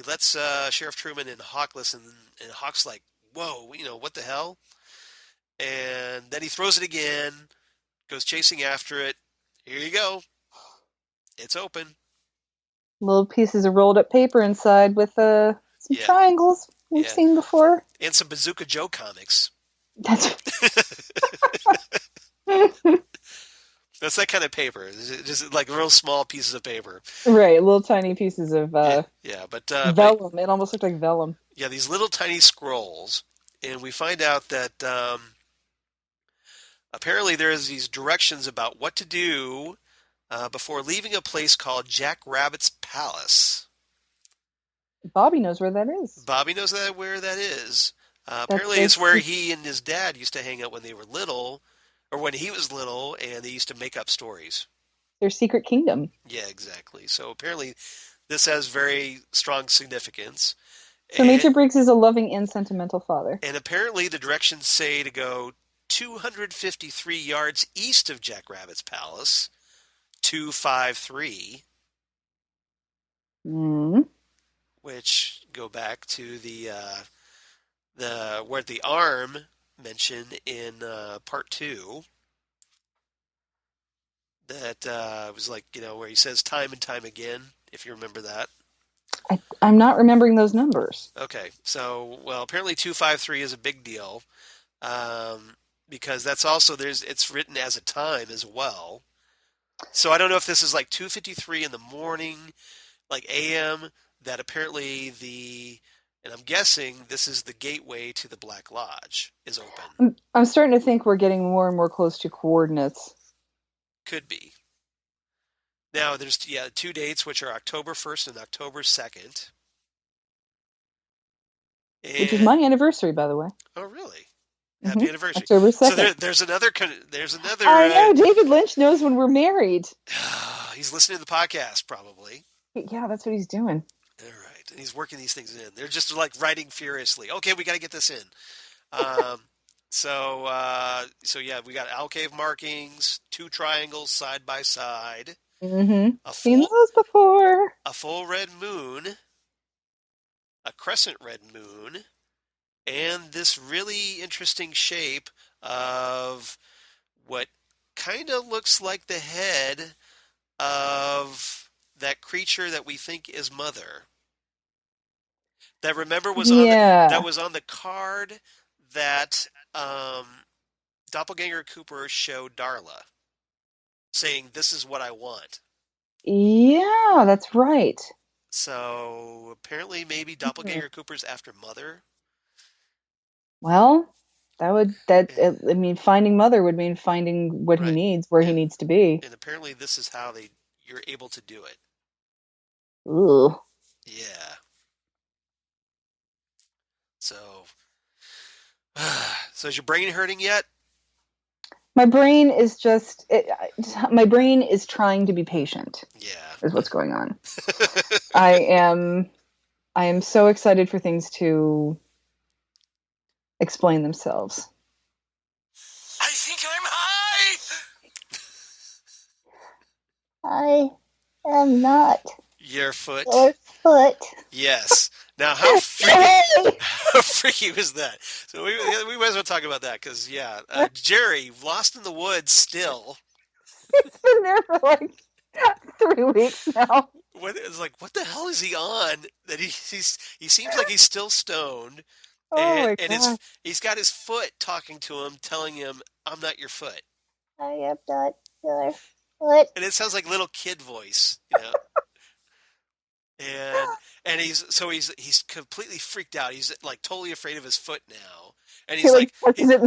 lets Sheriff Truman and Hawk listen, and Hawk's like, "Whoa, what the hell?" And then he throws it again, goes chasing after it. Here you go. It's open. Little pieces of rolled up paper inside with some triangles we've seen before. And some Bazooka Joe comics. That's That's that kind of paper. Just like real small pieces of paper. Right, little tiny pieces of but vellum. It almost looked like vellum. Yeah, these little tiny scrolls. And we find out that apparently there's these directions about what to do before leaving a place called Jack Rabbit's Palace. Bobby knows where that is. Where that is. Apparently it's where he and his dad used to hang out when they were little, or when he was little, and they used to make up stories. Their secret kingdom. Yeah, exactly. So apparently this has very strong significance. So Major Briggs is a loving and sentimental father. And apparently the directions say to go 253 yards east of Jack Rabbit's Palace, 253. Mm-hmm. Which go back to the where the arm mentioned in part 2. That was like, where he says time and time again, if you remember that. I'm not remembering those numbers. Okay, so, apparently 253 is a big deal, because that's also, it's written as a time as well. So I don't know if this is like 2:53 in the morning, like AM, that apparently and I'm guessing this is the gateway to the Black Lodge is open. I'm starting to think we're getting more and more close to coordinates. Could be. Now, there's 2 dates, which are October 1st and October 2nd. Which is my anniversary, by the way. Oh, really? Happy anniversary. October 2nd. So there's another... I know, David Lynch knows when we're married. He's listening to the podcast, probably. Yeah, that's what he's doing. All right. And he's working these things in. They're just like writing furiously. Okay, we got to get this in. So we got alcove markings, 2 triangles side by side. Mm-hmm. Seen those before. A full red moon, a crescent red moon, and this really interesting shape of what kind of looks like the head of that creature that we think is Mother. That was on the card that Doppelganger Cooper showed Darla, saying, "This is what I want." Yeah, that's right. So apparently, maybe Doppelganger Cooper's after Mother. Well, And, I mean, finding Mother would mean finding what he right. needs, where he needs to be. And apparently, this is how you're able to do it. Ooh. Yeah. So, so is your brain hurting yet? My brain is my brain is trying to be patient. Yeah. Is what's going on. I am so excited for things to explain themselves. I think I'm high! I am not. Your foot. Your foot. Yes. Now, how freaky was that? So we might as well talk about that because, Jerry, lost in the woods still. It's been there for like 3 weeks now. It's like, what the hell is he on? That he seems like he's still stoned. Oh and he's got his foot talking to him, telling him, "I'm not your foot." I am not your foot. And it sounds like little kid voice, And he's completely freaked out. He's like totally afraid of his foot now. And he's he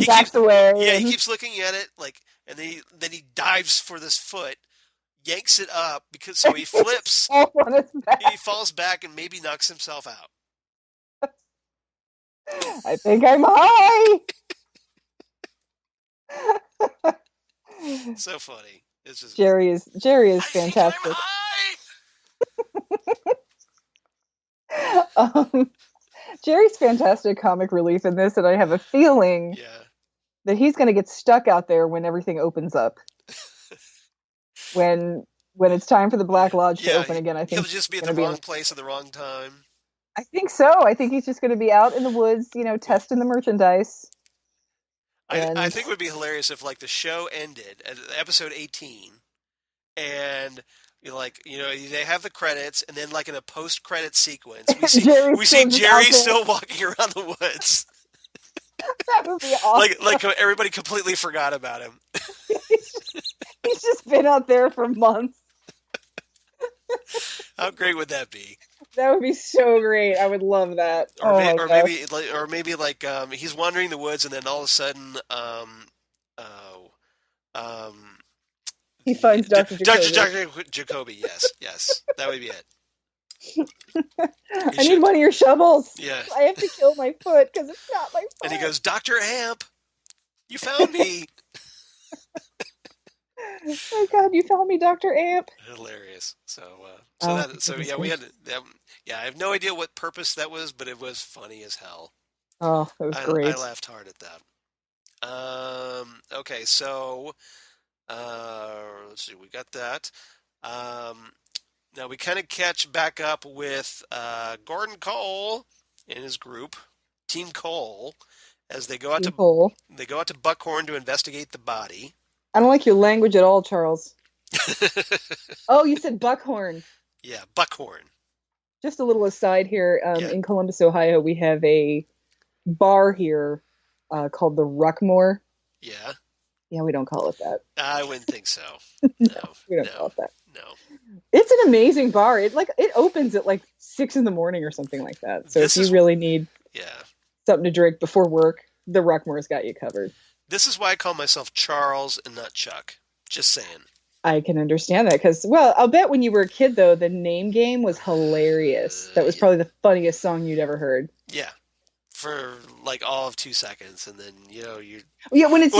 backs away. Yeah, he keeps looking at it and then he dives for this foot, yanks it up so he flips. He falls back and maybe knocks himself out. I think I'm high. So funny. It's just Jerry is fantastic. Jerry's fantastic comic relief in this, and I have a feeling that he's going to get stuck out there when everything opens up. when it's time for the Black Lodge to open again, I think he'll just be at the wrong place at the wrong time. I think so. I think he's just going to be out in the woods, testing the merchandise. I think it would be hilarious if, like, the show ended at episode 18, and they have the credits, and then, like, in a post-credit sequence, we see Jerry still walking around the woods. That would be awesome. Like everybody completely forgot about him. He's just been out there for months. How great would that be? That would be so great. I would love that. Maybe he's wandering the woods, and then all of a sudden, he finds Dr. Jacoby. Dr. Jacoby, yes, that would be it. I need one of your shovels. Yeah, I have to kill my foot because it's not my foot. And he goes, "Dr. Amp, you found me." Oh God, you found me, Dr. Amp. Hilarious. We had. I have no idea what purpose that was, but it was funny as hell. Oh, that was great. I laughed hard at that. Okay, so let's see. We got that. Now we kind of catch back up with Gordon Cole and his group, Team Cole, as they go out to Buckhorn to investigate the body. I don't like your language at all, Charles. Oh, you said Buckhorn. Yeah, Buckhorn. Just a little aside here. In Columbus, Ohio, we have a bar here called the Ruckmore. Yeah. Yeah, we don't call it that. I wouldn't think so. No, we don't call it that. No. It's an amazing bar. It opens at like 6 a.m. or something like that. So if you really need something to drink before work, the Ruckmore's got you covered. This is why I call myself Charles and not Chuck. Just saying. I can understand that because, I'll bet when you were a kid, though, the name game was hilarious. That was probably the funniest song you'd ever heard. Yeah. For like all of 2 seconds, and then when it's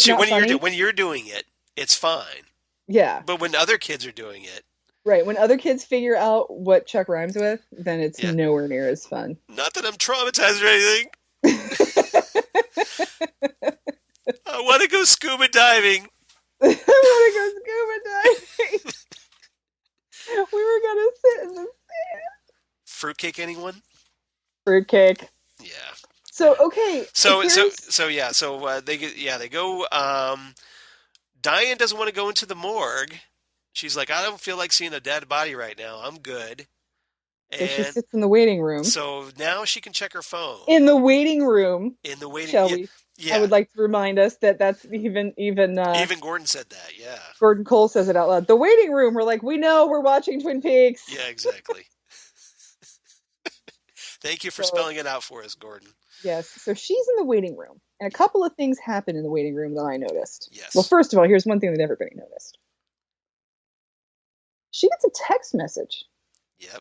your name, when you're doing it, it's fine. Yeah. But when other kids are doing it, right? When other kids figure out what Chuck rhymes with, then it's nowhere near as fun. Not that I'm traumatized or anything. I want to go scuba diving. I want to go scuba diving. We were gonna sit in the sand. Fruitcake, anyone? Fruitcake. Yeah. So okay. So they go. Diane doesn't want to go into the morgue. She's like, I don't feel like seeing a dead body right now. I'm good. So she sits in the waiting room. So now she can check her phone. In the waiting room. In the waiting Shall we? Yeah. I would like to remind us that that's even Gordon said that. Yeah. Gordon Cole says it out loud. The waiting room. We're like, we know we're watching Twin Peaks. Yeah, exactly. Thank you for spelling it out for us, Gordon. Yes. So she's in the waiting room, and a couple of things happen in the waiting room that I noticed. Yes. Well, first of all, here's one thing that everybody noticed. She gets a text message. Yep.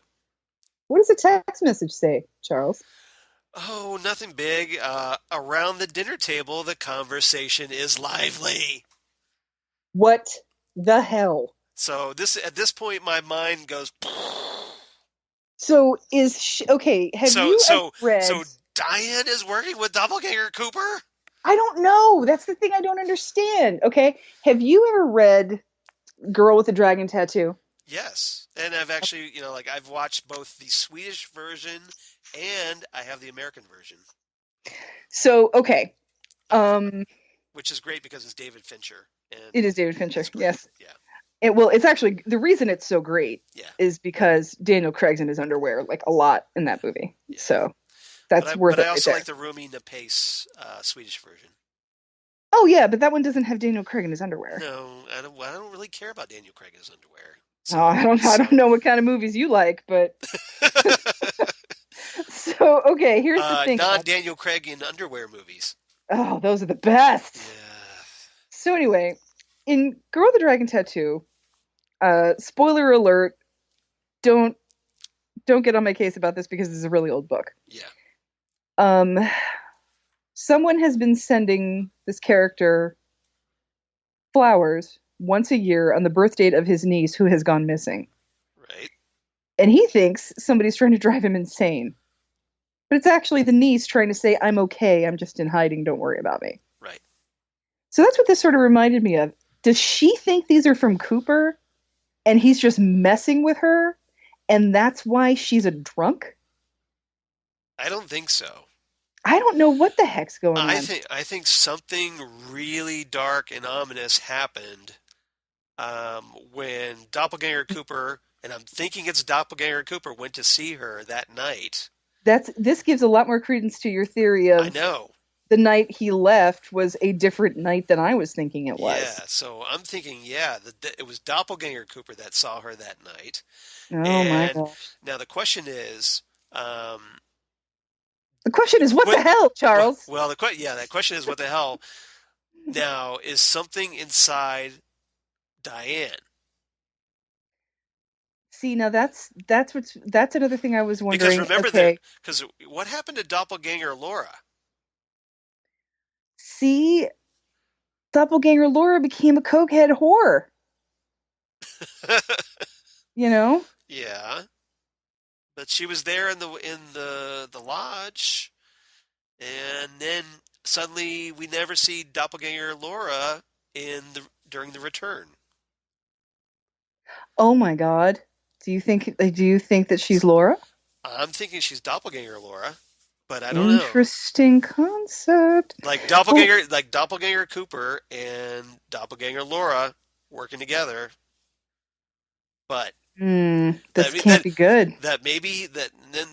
What does the text message say, Charles? Oh, nothing big. Around the dinner table, the conversation is lively. What the hell? So at this point, my mind goes. So is she, okay? Have you read? So Diane is working with Doppelganger Cooper? I don't know. That's the thing I don't understand. Okay, have you ever read Girl with the Dragon Tattoo? Yes, and I've actually, I've watched both the Swedish version and I have the American version. So, okay. Which is great because it's David Fincher. And it is David Fincher, yes. Yeah. It's actually, the reason it's so great yeah. is because Daniel Craig's in his underwear, like, a lot in that movie. Yeah. So, that's worth it. But I also right like the Rumi Napace Swedish version. Oh, yeah, but that one doesn't have Daniel Craig in his underwear. No, I don't really care about Daniel Craig in his underwear. So, I don't know what kind of movies you like, but... So, okay, here's the thing. Non-Daniel Craig in underwear movies. Oh, those are the best. Yeah. So anyway, in Girl with the Dragon Tattoo, spoiler alert, don't get on my case about this because this is a really old book. Yeah. Someone has been sending this character flowers once a year on the birth date of his niece who has gone missing. Right. And he thinks somebody's trying to drive him insane. But it's actually the niece trying to say, I'm okay, I'm just in hiding, don't worry about me. Right. So that's what this sort of reminded me of. Does she think these are from Cooper, and he's just messing with her, and that's why she's a drunk? I don't think so. I don't know what the heck's going on. I think something really dark and ominous happened when Doppelganger Cooper, and I'm thinking it's Doppelganger Cooper, went to see her that night. This gives a lot more credence to your theory of I know. The night he left was a different night than I was thinking it was. Yeah, so I'm thinking, it was Doppelganger Cooper that saw her that night. Oh my gosh. Now the question is... the question is, what the hell, Charles? Well, that question is, what the hell? Now, is something inside Diane? See, now that's another thing I was wondering. Because remember because what happened to Doppelganger Laura? See, Doppelganger Laura became a cokehead whore. You know? Yeah. But she was there in the lodge, and then suddenly we never see Doppelganger Laura during the return. Oh my God! Do you think that she's Laura? I'm thinking she's Doppelganger Laura, but I don't know. Interesting concept. Like Doppelganger Cooper and Doppelganger Laura working together, but. This can't be good. Then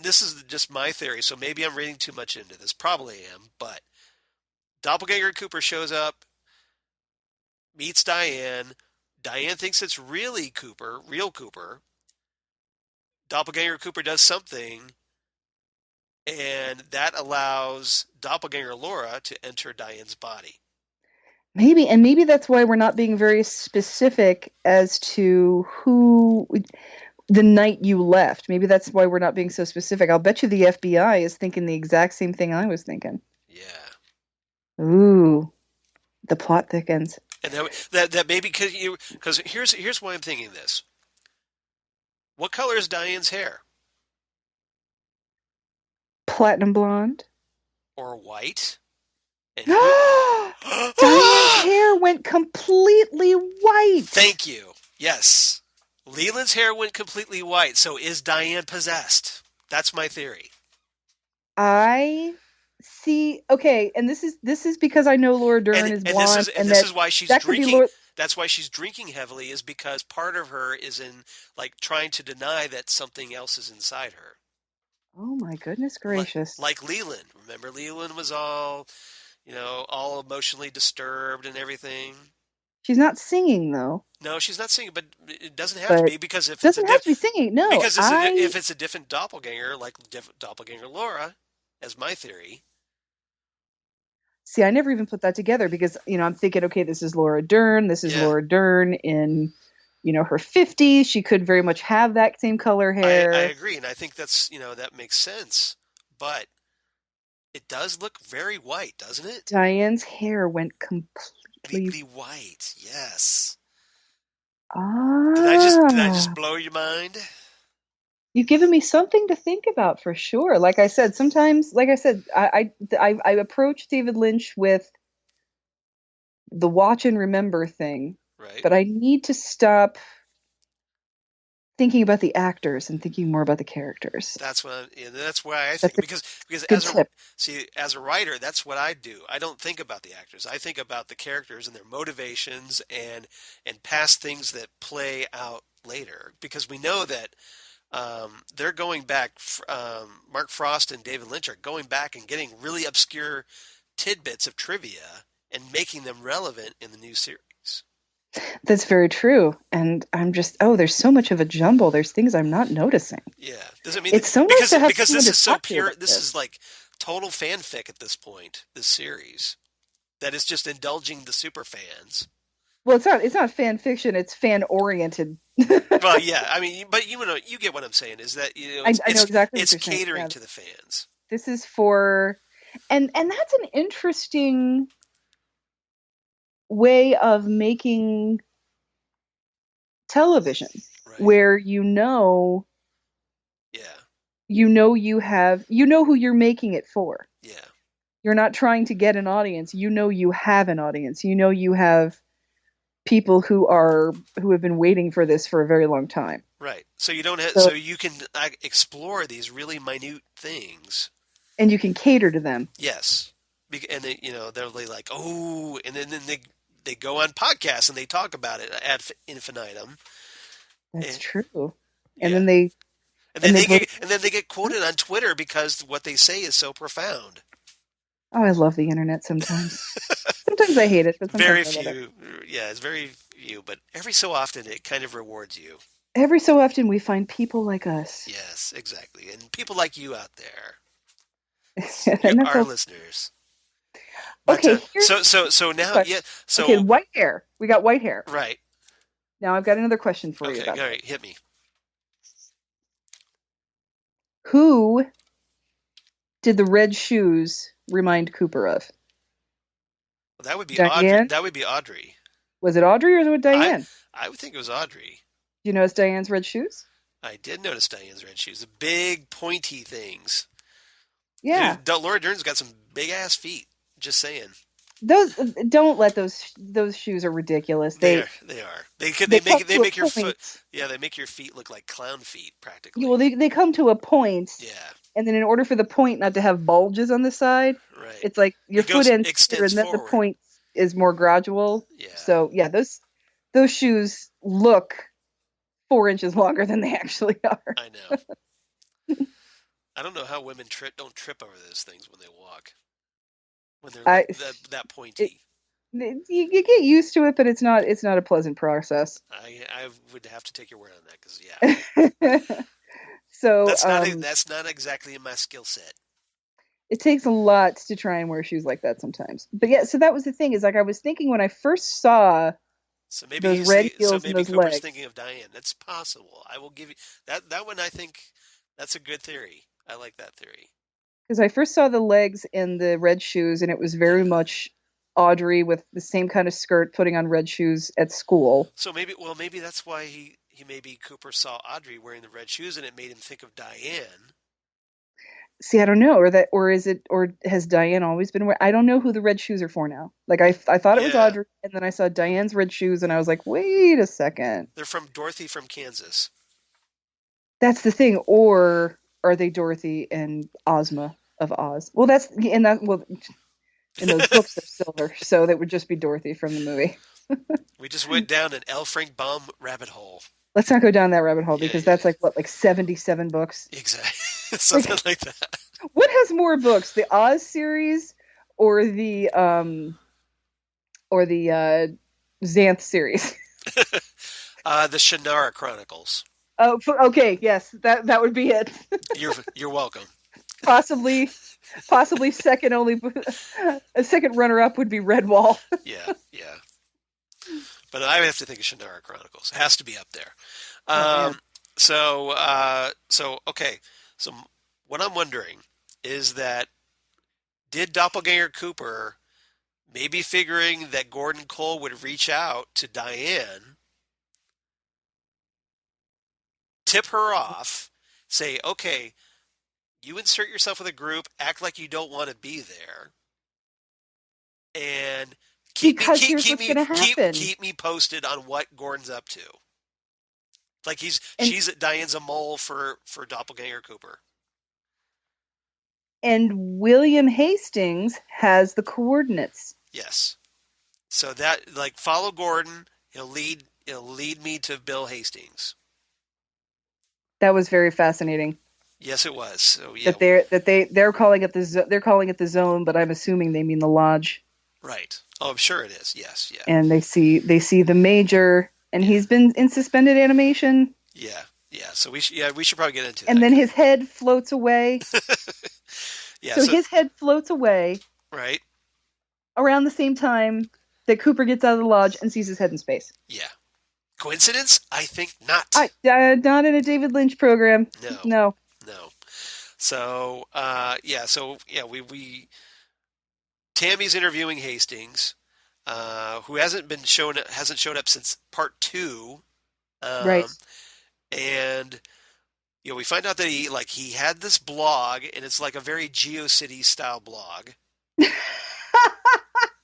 this is just my theory, so maybe I'm reading too much into this. Probably am, but Doppelganger Cooper shows up, meets Diane. Diane thinks it's really Cooper, real Cooper. Doppelganger Cooper does something, and that allows Doppelganger Laura to enter Diane's body. Maybe that's why we're not being very specific as to who the night you left. Maybe that's why we're not being so specific. I'll bet you the FBI is thinking the exact same thing I was thinking. Yeah. Ooh, the plot thickens. And that maybe because here's why I'm thinking this. What color is Diane's hair? Platinum blonde. Or white? Diane's hair went completely white. Thank you. Yes. Leland's hair went completely white. So is Diane possessed? That's my theory. I see. Okay, and this is because I know Laura Dern is blonde, and this is why she's drinking. That's why she's drinking heavily. Is because part of her is in trying to deny that something else is inside her. Oh my goodness gracious! Like Leland. Remember, Leland was all, all emotionally disturbed and everything. She's not singing though. No, she's not singing, but it doesn't have to But be because if it's doesn't have to be singing. No, because if it's a different doppelganger, like doppelganger Laura, as my theory. See, I never even put that together because I'm thinking, okay, this is Laura Dern. This is Laura Dern in her 50s. She could very much have that same color hair. I agree, and I think that's that makes sense, but it does look very white, doesn't it? Diane's hair went completely white. Yes. Ah. Did I just blow your mind? You've given me something to think about for sure. Like I said, sometimes, I approach David Lynch with the watch and remember thing, right? But I need to stop thinking about the actors and thinking more about the characters. That's why I think because as a writer, that's what I do. I don't think about the actors. I think about the characters and their motivations and past things that play out later, because we know that they're going back. Mark Frost and David Lynch are going back and getting really obscure tidbits of trivia and making them relevant in the new series. That's very true. And I'm just, there's so much of a jumble. There's things I'm not noticing. Yeah. Does it mean it's so nice to have because this is so pure. This is like total fanfic at this point, this series. That is just indulging the super fans. Well, it's not fan fiction, it's fan oriented. Well, yeah. I mean, but you get what I'm saying is that I know exactly it's what you're catering saying. to the fans. This is for and that's an interesting way of making television, right. Where you know who you're making it for. Yeah. You're not trying to get an audience. You have an audience. You have people who have been waiting for this for a very long time. Right. So you don't have, so you can explore these really minute things, and you can cater to them. Yes. And they, they're like, oh, and then they go on podcasts and they talk about it ad infinitum. That's true. And then they get quoted on Twitter because what they say is so profound. Oh, I love the internet sometimes. Sometimes I hate it, but sometimes very I love few. It. Yeah, it's very few, but every so often it kind of rewards you. Every so often we find people like us. Yes, exactly, and people like you out there. Our listeners. But, okay. So now, yeah. So okay, white hair. We got white hair. Right. Now I've got another question for you. Okay, all right, hit me. Who did the red shoes remind Cooper of? Well, that would be Diane? Audrey. That would be Audrey. Was it Audrey or was it Diane? I would think it was Audrey. Do you notice Diane's red shoes? I did notice Diane's red shoes. The big, pointy things. Yeah. Dude, Laura Dern's got some big-ass feet. Just saying. Don't let those shoes are ridiculous. They are. They make your foot. Yeah, they make your feet look like clown feet practically. Well, they come to a point. Yeah. And then in order for the point not to have bulges on the side, right. It's like your foot ends here, and then the point is more gradual. Yeah. So yeah, those shoes look 4 inches longer than they actually are. I know. I don't know how women don't trip over those things when they walk. When they're that pointy. You get used to it, but it's not a pleasant process. I would have to take your word on that because yeah. So that's not exactly in my skill set. It takes a lot to try and wear shoes like that sometimes. But yeah, so that was the thing is like I was thinking when I first saw those red heels and those Cooper's legs. Thinking of Diane. That's possible. I will give you that one. I think that's a good theory. I like that theory. Because I first saw the legs in the red shoes, and it was very much Audrey with the same kind of skirt putting on red shoes at school. So maybe that's why maybe Cooper saw Audrey wearing the red shoes, and it made him think of Diane. See, I don't know, or has Diane always been wearing? I don't know who the red shoes are for now. Like I thought it was Audrey, and then I saw Diane's red shoes, and I was like, wait a second. They're from Dorothy from Kansas. That's the thing, or are they Dorothy and Ozma of Oz? Well, in those books they're silver, so that would just be Dorothy from the movie. We just went down an L. Frank Baum rabbit hole. Let's not go down that rabbit hole because that's like 77 books. Exactly, something like that. What has more books, the Oz series or the Xanth series. The Shannara Chronicles. Oh, okay, yes, that would be it. You're welcome. Possibly second only. A second runner-up would be Redwall. Yeah. But I have to think of Shannara Chronicles. It has to be up there. So okay. So what I'm wondering is that did Doppelganger Cooper, maybe figuring that Gordon Cole would reach out to Diane, tip her off, say, okay, you insert yourself with a group, act like you don't want to be there, and keep me posted on what Gordon's up to. Like Diane's a mole for Doppelganger Cooper. And William Hastings has the coordinates. Yes. So that, follow Gordon, he'll lead me to Bill Hastings. That was very fascinating. Yes, it was. So yeah. They're calling it the zone, but I'm assuming they mean the lodge. Right. Oh, I'm sure it is. Yes, yeah. And they see the Major, and he's been in suspended animation. Yeah. So we should probably get into that. And then his head floats away. Yeah. So his head floats away. Right. Around the same time that Cooper gets out of the lodge and sees his head in space. Yeah. Coincidence? I think not. Not in a David Lynch program. No. So, we Tammy's interviewing Hastings, who hasn't showed up since part 2. Right. And we find out that he had this blog, and it's like a very GeoCities style blog.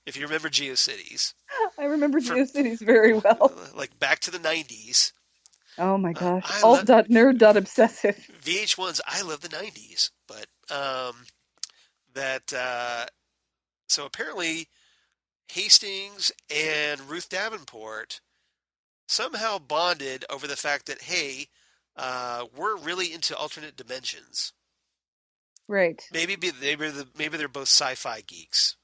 If you remember GeoCities. I remember GeoCities very well. Like back to the 90s. Oh my gosh. Alt.nerd.obsessive. VH1's I love the 90s. But so apparently Hastings and Ruth Davenport somehow bonded over the fact that, hey, we're really into alternate dimensions. Right. Maybe they're both sci-fi geeks.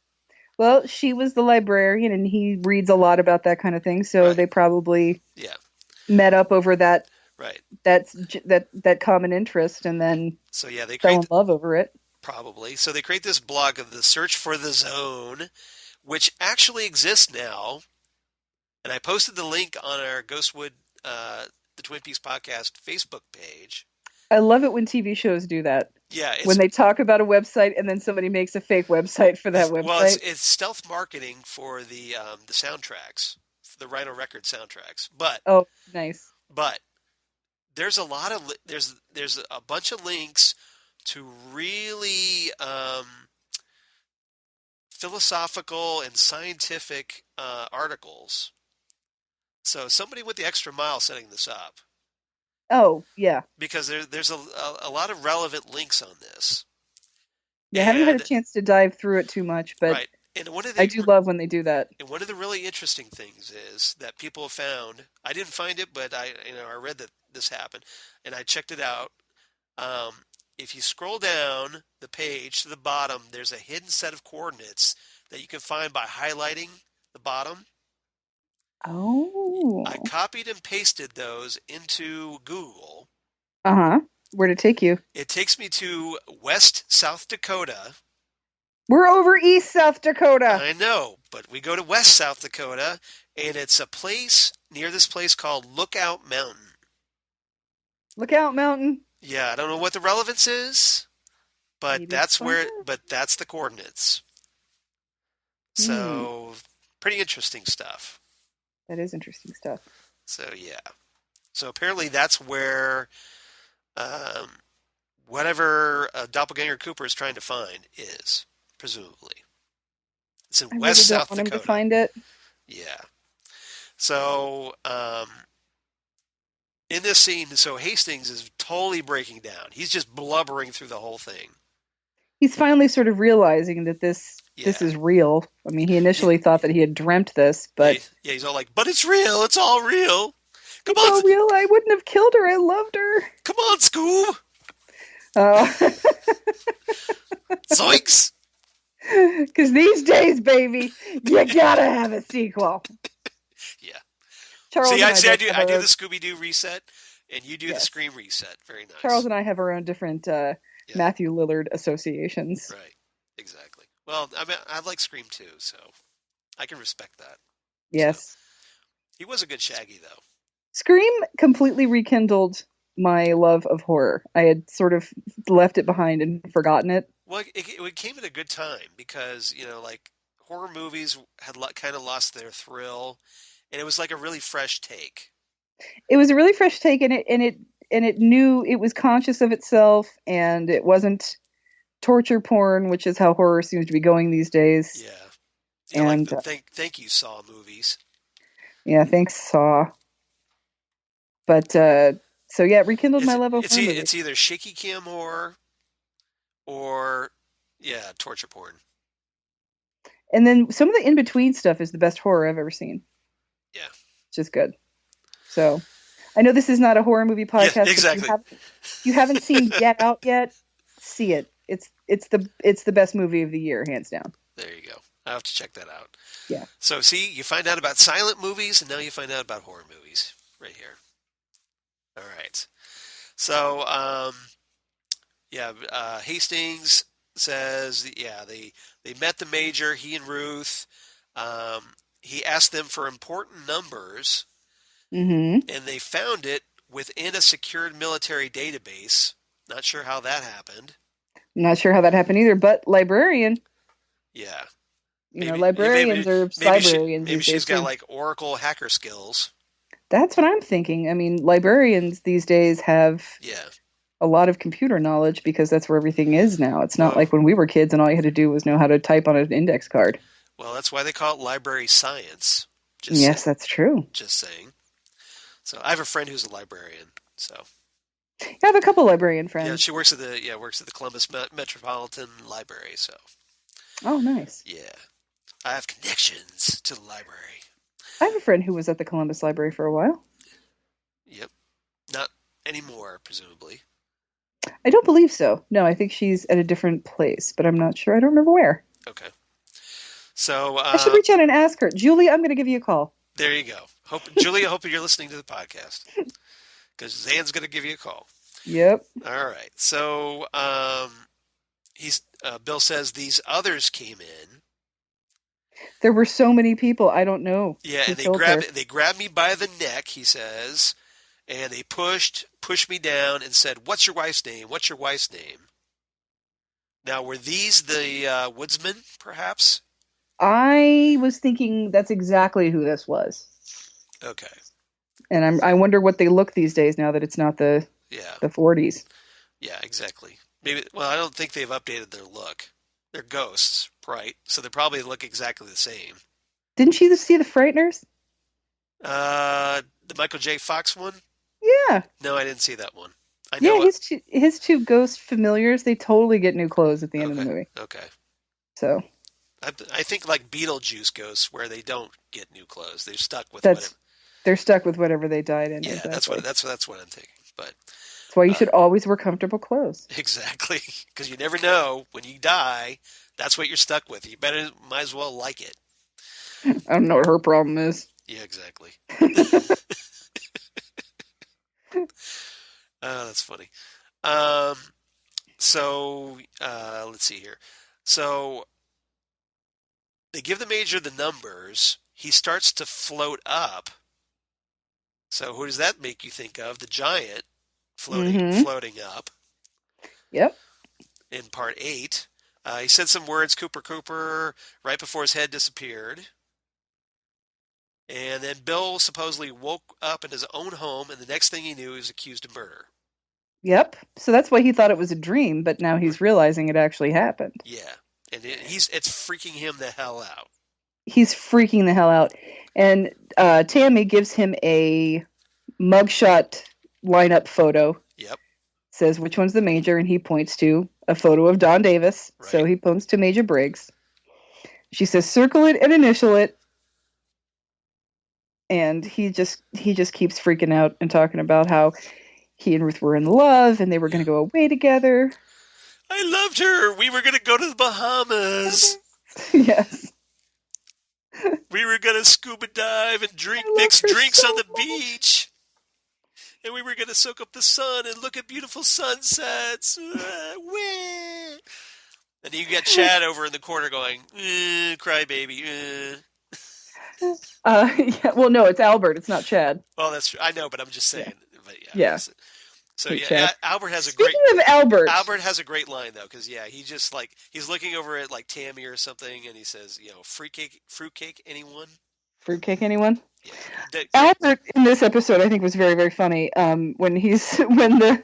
Well, she was the librarian, and he reads a lot about that kind of thing. So They probably met up over that. Right. That common interest, and then they fell in love over it. Probably. So they create this blog of the Search for the Zone, which actually exists now. And I posted the link on our Ghostwood, the Twin Peaks podcast Facebook page. I love it when TV shows do that. Yeah, when they talk about a website and then somebody makes a fake website for that website. Well, it's stealth marketing for the soundtracks, for the Rhino Record soundtracks. But nice. But there's a bunch of links to really philosophical and scientific articles. So somebody went the extra mile setting this up. Oh, yeah. Because there's a lot of relevant links on this. Yeah, I haven't had a chance to dive through it too much, but right. And I do love when they do that. And one of the really interesting things is that people have found, I didn't find it, but I read that this happened, and I checked it out. If you scroll down the page to the bottom, there's a hidden set of coordinates that you can find by highlighting the bottom. Oh. I copied and pasted those into Google. Uh-huh. Where'd it take you? It takes me to West South Dakota. We're over East South Dakota. I know, but we go to West South Dakota, and it's a place near this place called Lookout Mountain. Lookout Mountain? Yeah, I don't know what the relevance is, but maybe that's the coordinates. So, pretty interesting stuff. That is interesting stuff. So, yeah. So, apparently that's where whatever Doppelganger Cooper is trying to find is, presumably. It's in West South Dakota. I want him to find it. Yeah. So, in this scene, so Hastings is totally breaking down. He's just blubbering through the whole thing. He's finally sort of realizing that this is real. I mean, he initially thought that he had dreamt this, but... Yeah, he's all like, but it's real. It's all real. Come on. It's all real. I wouldn't have killed her. I loved her. Come on, Scoob. Oh. Zoinks. Because these days, baby, you gotta have a sequel. Yeah. Charles I do the Scooby-Doo reset, and you do the Scream reset. Very nice. Charles and I have our own different Matthew Lillard associations. Right. Exactly. Well, I like Scream too, so I can respect that. Yes. So, he was a good Shaggy, though. Scream completely rekindled my love of horror. I had sort of left it behind and forgotten it. Well, it came at a good time because, like, horror movies had kind of lost their thrill, and it was like a really fresh take. It was a really fresh take, and it knew it was conscious of itself, and it wasn't torture porn, which is how horror seems to be going these days. Yeah. And like thank you, Saw movies. Yeah, thanks, Saw. But it rekindled my love of horror. It's either shaky cam horror or torture porn. And then some of the in between stuff is the best horror I've ever seen. Yeah, it's just good. So I know this is not a horror movie podcast. Yeah, exactly. If you haven't seen Get Out yet, see it. It's the best movie of the year, hands down. There you go. I'll have to check that out. Yeah. So see, you find out about silent movies, and now you find out about horror movies right here. All right. So, Hastings says, they met the Major, he and Ruth. He asked them for important numbers, and they found it within a secured military database. Not sure how that happened. Not sure how that happened either, but librarian. Yeah. Librarians are cybrarians. Maybe she's got like Oracle hacker skills. That's what I'm thinking. I mean, librarians these days have a lot of computer knowledge because that's where everything is now. It's not like when we were kids and all you had to do was know how to type on an index card. Well, that's why they call it library science. That's true. Just saying. So I have a friend who's a librarian. So I have a couple librarian friends. Yeah, she works at the Columbus Metropolitan Library. So. Oh, nice. Yeah, I have connections to the library. I have a friend who was at the Columbus Library for a while. Yep. Not anymore, presumably. I don't believe so. No, I think she's at a different place, but I'm not sure. I don't remember where. Okay. So I should reach out and ask her. Julie, I'm going to give you a call. There you go. Julie, I hope you're listening to the podcast because Zan's going to give you a call. Yep. All right. So Bill says these others came in. There were so many people. I don't know. Yeah, and they grabbed me by the neck, he says, and they pushed me down and said, "What's your wife's name? What's your wife's name?" Now, were these the woodsmen, perhaps? I was thinking that's exactly who this was. Okay. And I wonder what they look these days now that it's not the 40s. Yeah, exactly. Maybe. Well, I don't think they've updated their look. They're ghosts, right? So they probably look exactly the same. Didn't you see the Frighteners? The Michael J. Fox one? Yeah. No, I didn't see that one. His two ghost familiars, they totally get new clothes at the end of the movie. Okay. So. I think like Beetlejuice ghosts where they don't get new clothes. They're stuck with They're stuck with whatever they died in. Yeah, exactly. that's what I'm thinking. But that's why you should always wear comfortable clothes. Exactly, because you never know when you die. That's what you're stuck with. You might as well like it. I don't know what her problem is. Yeah, exactly. That's funny. So let's see here. So they give the Major the numbers. He starts to float up. So who does that make you think of? The giant floating up. Yep. In part 8. He said some words, Cooper, Cooper, right before his head disappeared. And then Bill supposedly woke up in his own home, and the next thing he knew, he was accused of murder. Yep. So that's why he thought it was a dream, but now he's realizing it actually happened. Yeah. And it's freaking him the hell out. He's freaking the hell out. And Tammy gives him a mugshot lineup photo. Yep. Says which one's the Major, and he points to a photo of Don Davis. Right. So he points to Major Briggs. She says, "Circle it and initial it." And he just keeps freaking out and talking about how he and Ruth were in love and they were going to go away together. I loved her. We were going to go to the Bahamas. Yes. We were going to scuba dive and mix drinks on the beach. And we were going to soak up the sun and look at beautiful sunsets. Wah. And you get Chad over in the corner going, cry baby. Yeah, well, no, it's Albert. It's not Chad. Well, that's true. I know, but I'm just saying. Yeah. But Yeah. So Hey, yeah, Chad. Albert has Speaking of Albert. Albert has a great line though, because he just like he's looking over at like Tammy or something, and he says, fruitcake, anyone? Fruitcake, anyone? Yeah. Albert in this episode, I think, was very, very funny. When the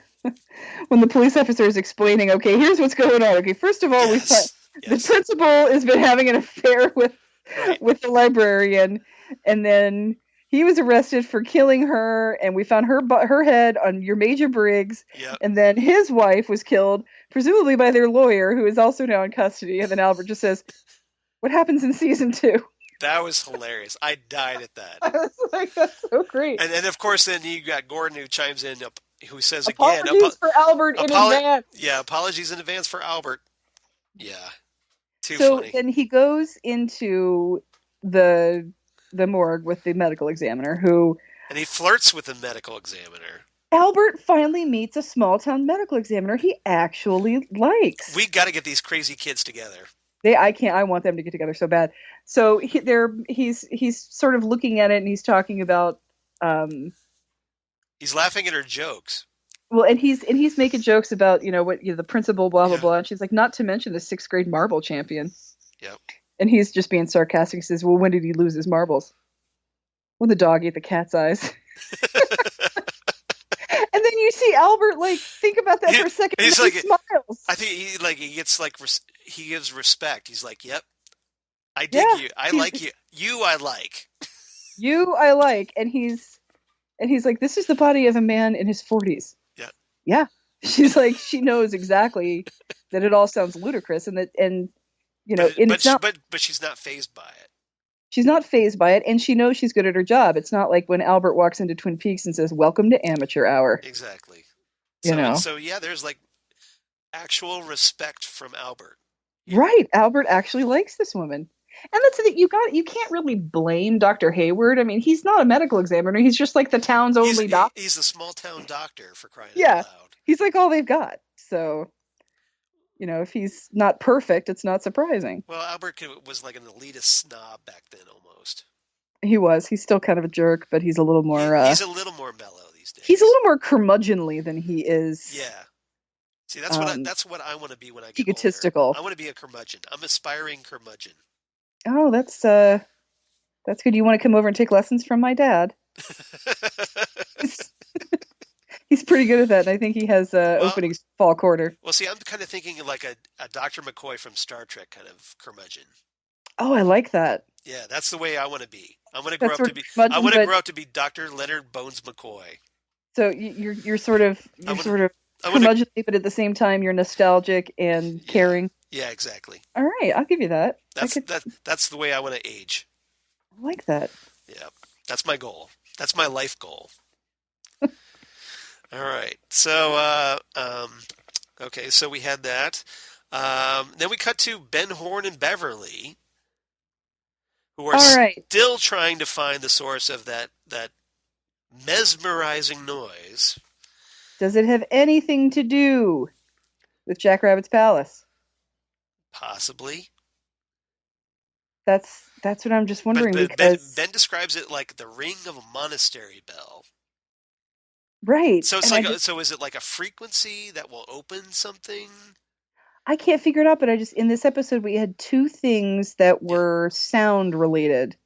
police officer is explaining, okay, here's what's going on. Okay, first of all, we find the principal has been having an affair with the librarian, and then he was arrested for killing her, and we found her head on your Major Briggs, and then his wife was killed, presumably by their lawyer, who is also now in custody. And then Albert just says, "What happens in season 2?" That was hilarious. I died at that. I was like, that's so great. And then, of course, then you got Gordon who chimes in, who says apologies for Albert in advance. Yeah, apologies in advance for Albert. Yeah. Too So funny. then he goes into the morgue with the medical examiner and he flirts with the medical examiner. Albert finally meets a small-town medical examiner he actually likes. We got to get these crazy kids together. I want them to get together so bad. So he's sort of looking at it, and he's talking about. He's laughing at her jokes. Well, and he's making jokes about the principal, blah blah blah, and she's like, not to mention the 6th grade marble champion. Yep. And he's just being sarcastic. He says, "Well, when did he lose his marbles?" "When the dog ate the cat's eyes." And then you see Albert think about that for a second. He's and he smiles. I think he gets he gives respect. He's like, "Yep, I dig you. I like you. You I like. You I like." And he's like, "This is the body of a man in his 40s." Yeah. Yeah. She's like, she knows exactly that it all sounds ludicrous, but she's not fazed by it. She's not fazed by it, and she knows she's good at her job. It's not like when Albert walks into Twin Peaks and says, "Welcome to amateur hour." Exactly. So there's actual respect from Albert. Right. Albert actually likes this woman. And that's the thing, you can't really blame Dr. Hayward. I mean, he's not a medical examiner. He's just like the town's only doctor. He's the small town doctor, for crying out loud. He's like all they've got. So, if he's not perfect, it's not surprising. Well, Albert was like an elitist snob back then, almost. He was. He's still kind of a jerk, but he's a little more... he's a little more mellow these days. He's a little more curmudgeonly than he is... Yeah. See, that's what I want to be when I get egotistical. older. I want to be a curmudgeon. I'm aspiring curmudgeon. Oh, that's good. You want to come over and take lessons from my dad? He's pretty good at that, and I think he has openings fall quarter. Well, see, I'm kind of thinking like a Dr. McCoy from Star Trek kind of curmudgeon. Oh, I like that. Yeah, that's the way I want to be. I want to grow up to be Dr. Leonard Bones McCoy. So you're sort of curmudgeonly, but at the same time you're nostalgic and caring. Yeah, exactly. All right, I'll give you that. That's the way I want to age. I like that. Yeah, that's my goal. That's my life goal. All right. So, okay. So we had that. Then we cut to Ben Horn and Beverly, who are still trying to find the source of that mesmerizing noise. Does it have anything to do with Jack Rabbit's palace? Possibly. That's what I'm just wondering. But because Ben describes it like the ring of a monastery bell. Right. So it's so is it like a frequency that will open something? I can't figure it out, but in this episode we had 2 things that were sound related.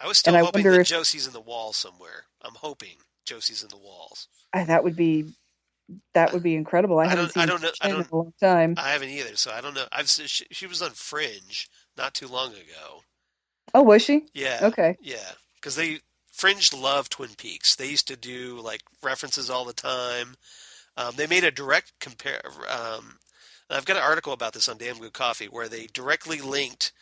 I was still hoping that Josie's in the wall somewhere. I'm hoping Josie's in the walls. That would be incredible. I haven't seen her in a long time. I haven't either, so I don't know. She was on Fringe not too long ago. Oh, was she? Yeah. Okay. Yeah, because Fringe loved Twin Peaks. They used to do references all the time. They made a direct compare. I've got an article about this on Damn Good Coffee where they directly linked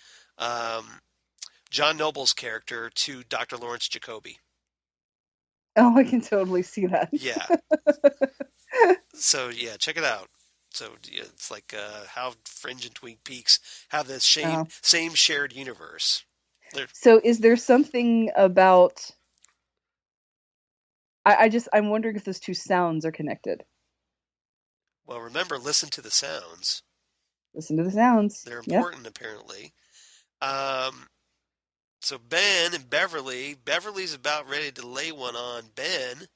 John Noble's character to Dr. Lawrence Jacoby. Oh, I can totally see that. Yeah. So yeah, check it out. So it's like how Fringe and Twin Peaks have this same shared universe. So is there something about... I'm wondering if those two sounds are connected. Well, remember, listen to the sounds. Listen to the sounds. They're important, apparently. So Ben and Beverly's about ready to lay one on Ben.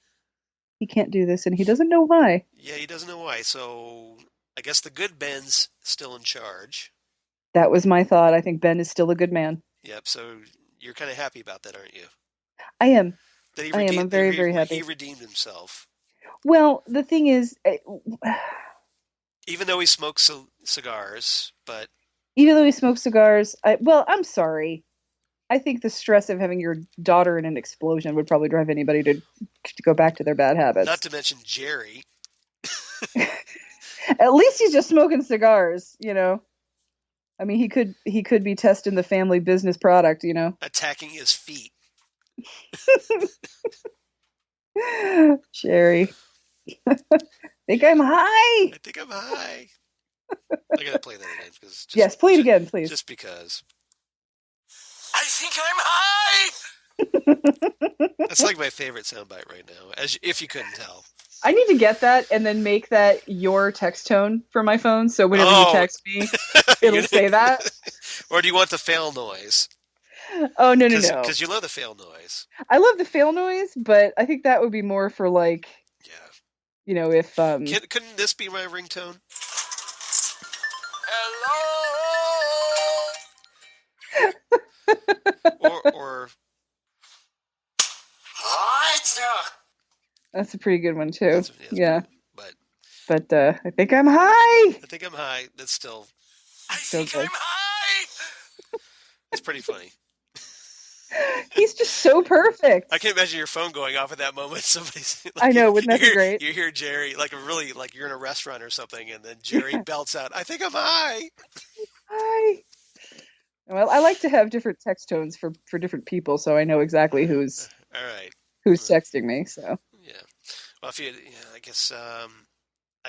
He can't do this, and he doesn't know why. Yeah, he doesn't know why. So I guess the good Ben's still in charge. That was my thought. I think Ben is still a good man. Yep, so you're kind of happy about that, aren't you? I am. I'm very, very happy. He redeemed himself. Well, the thing is... even though he smokes cigars, but... Even though he smokes cigars... I'm sorry. I think the stress of having your daughter in an explosion would probably drive anybody to go back to their bad habits. Not to mention Jerry. At least he's just smoking cigars, I mean, he could be testing the family business product, Attacking his feet. Jerry. Think I'm high. I think I'm high. I gotta play that again. Yes, play it again, please. Just because. I think I'm high! That's like my favorite soundbite right now, if you couldn't tell. I need to get that and then make that your text tone for my phone, so whenever you text me, it'll say that. Or do you want the fail noise? Oh, no. Because you love the fail noise. I love the fail noise, but I think that would be more for like... Yeah. If... Couldn't this be my ringtone? Hello! or... That's a pretty good one, too. Yeah. But I think I'm high! That's still... I think I'm high! It's pretty funny. He's just so perfect. I can't imagine your phone going off at that moment. Somebody's I know, wouldn't that be great? You hear Jerry, like you're in a restaurant or something, and then Jerry belts out, "I think I'm high." Hi. Well, I like to have different text tones for different people, so I know exactly who's texting me. So yeah. Well, I guess I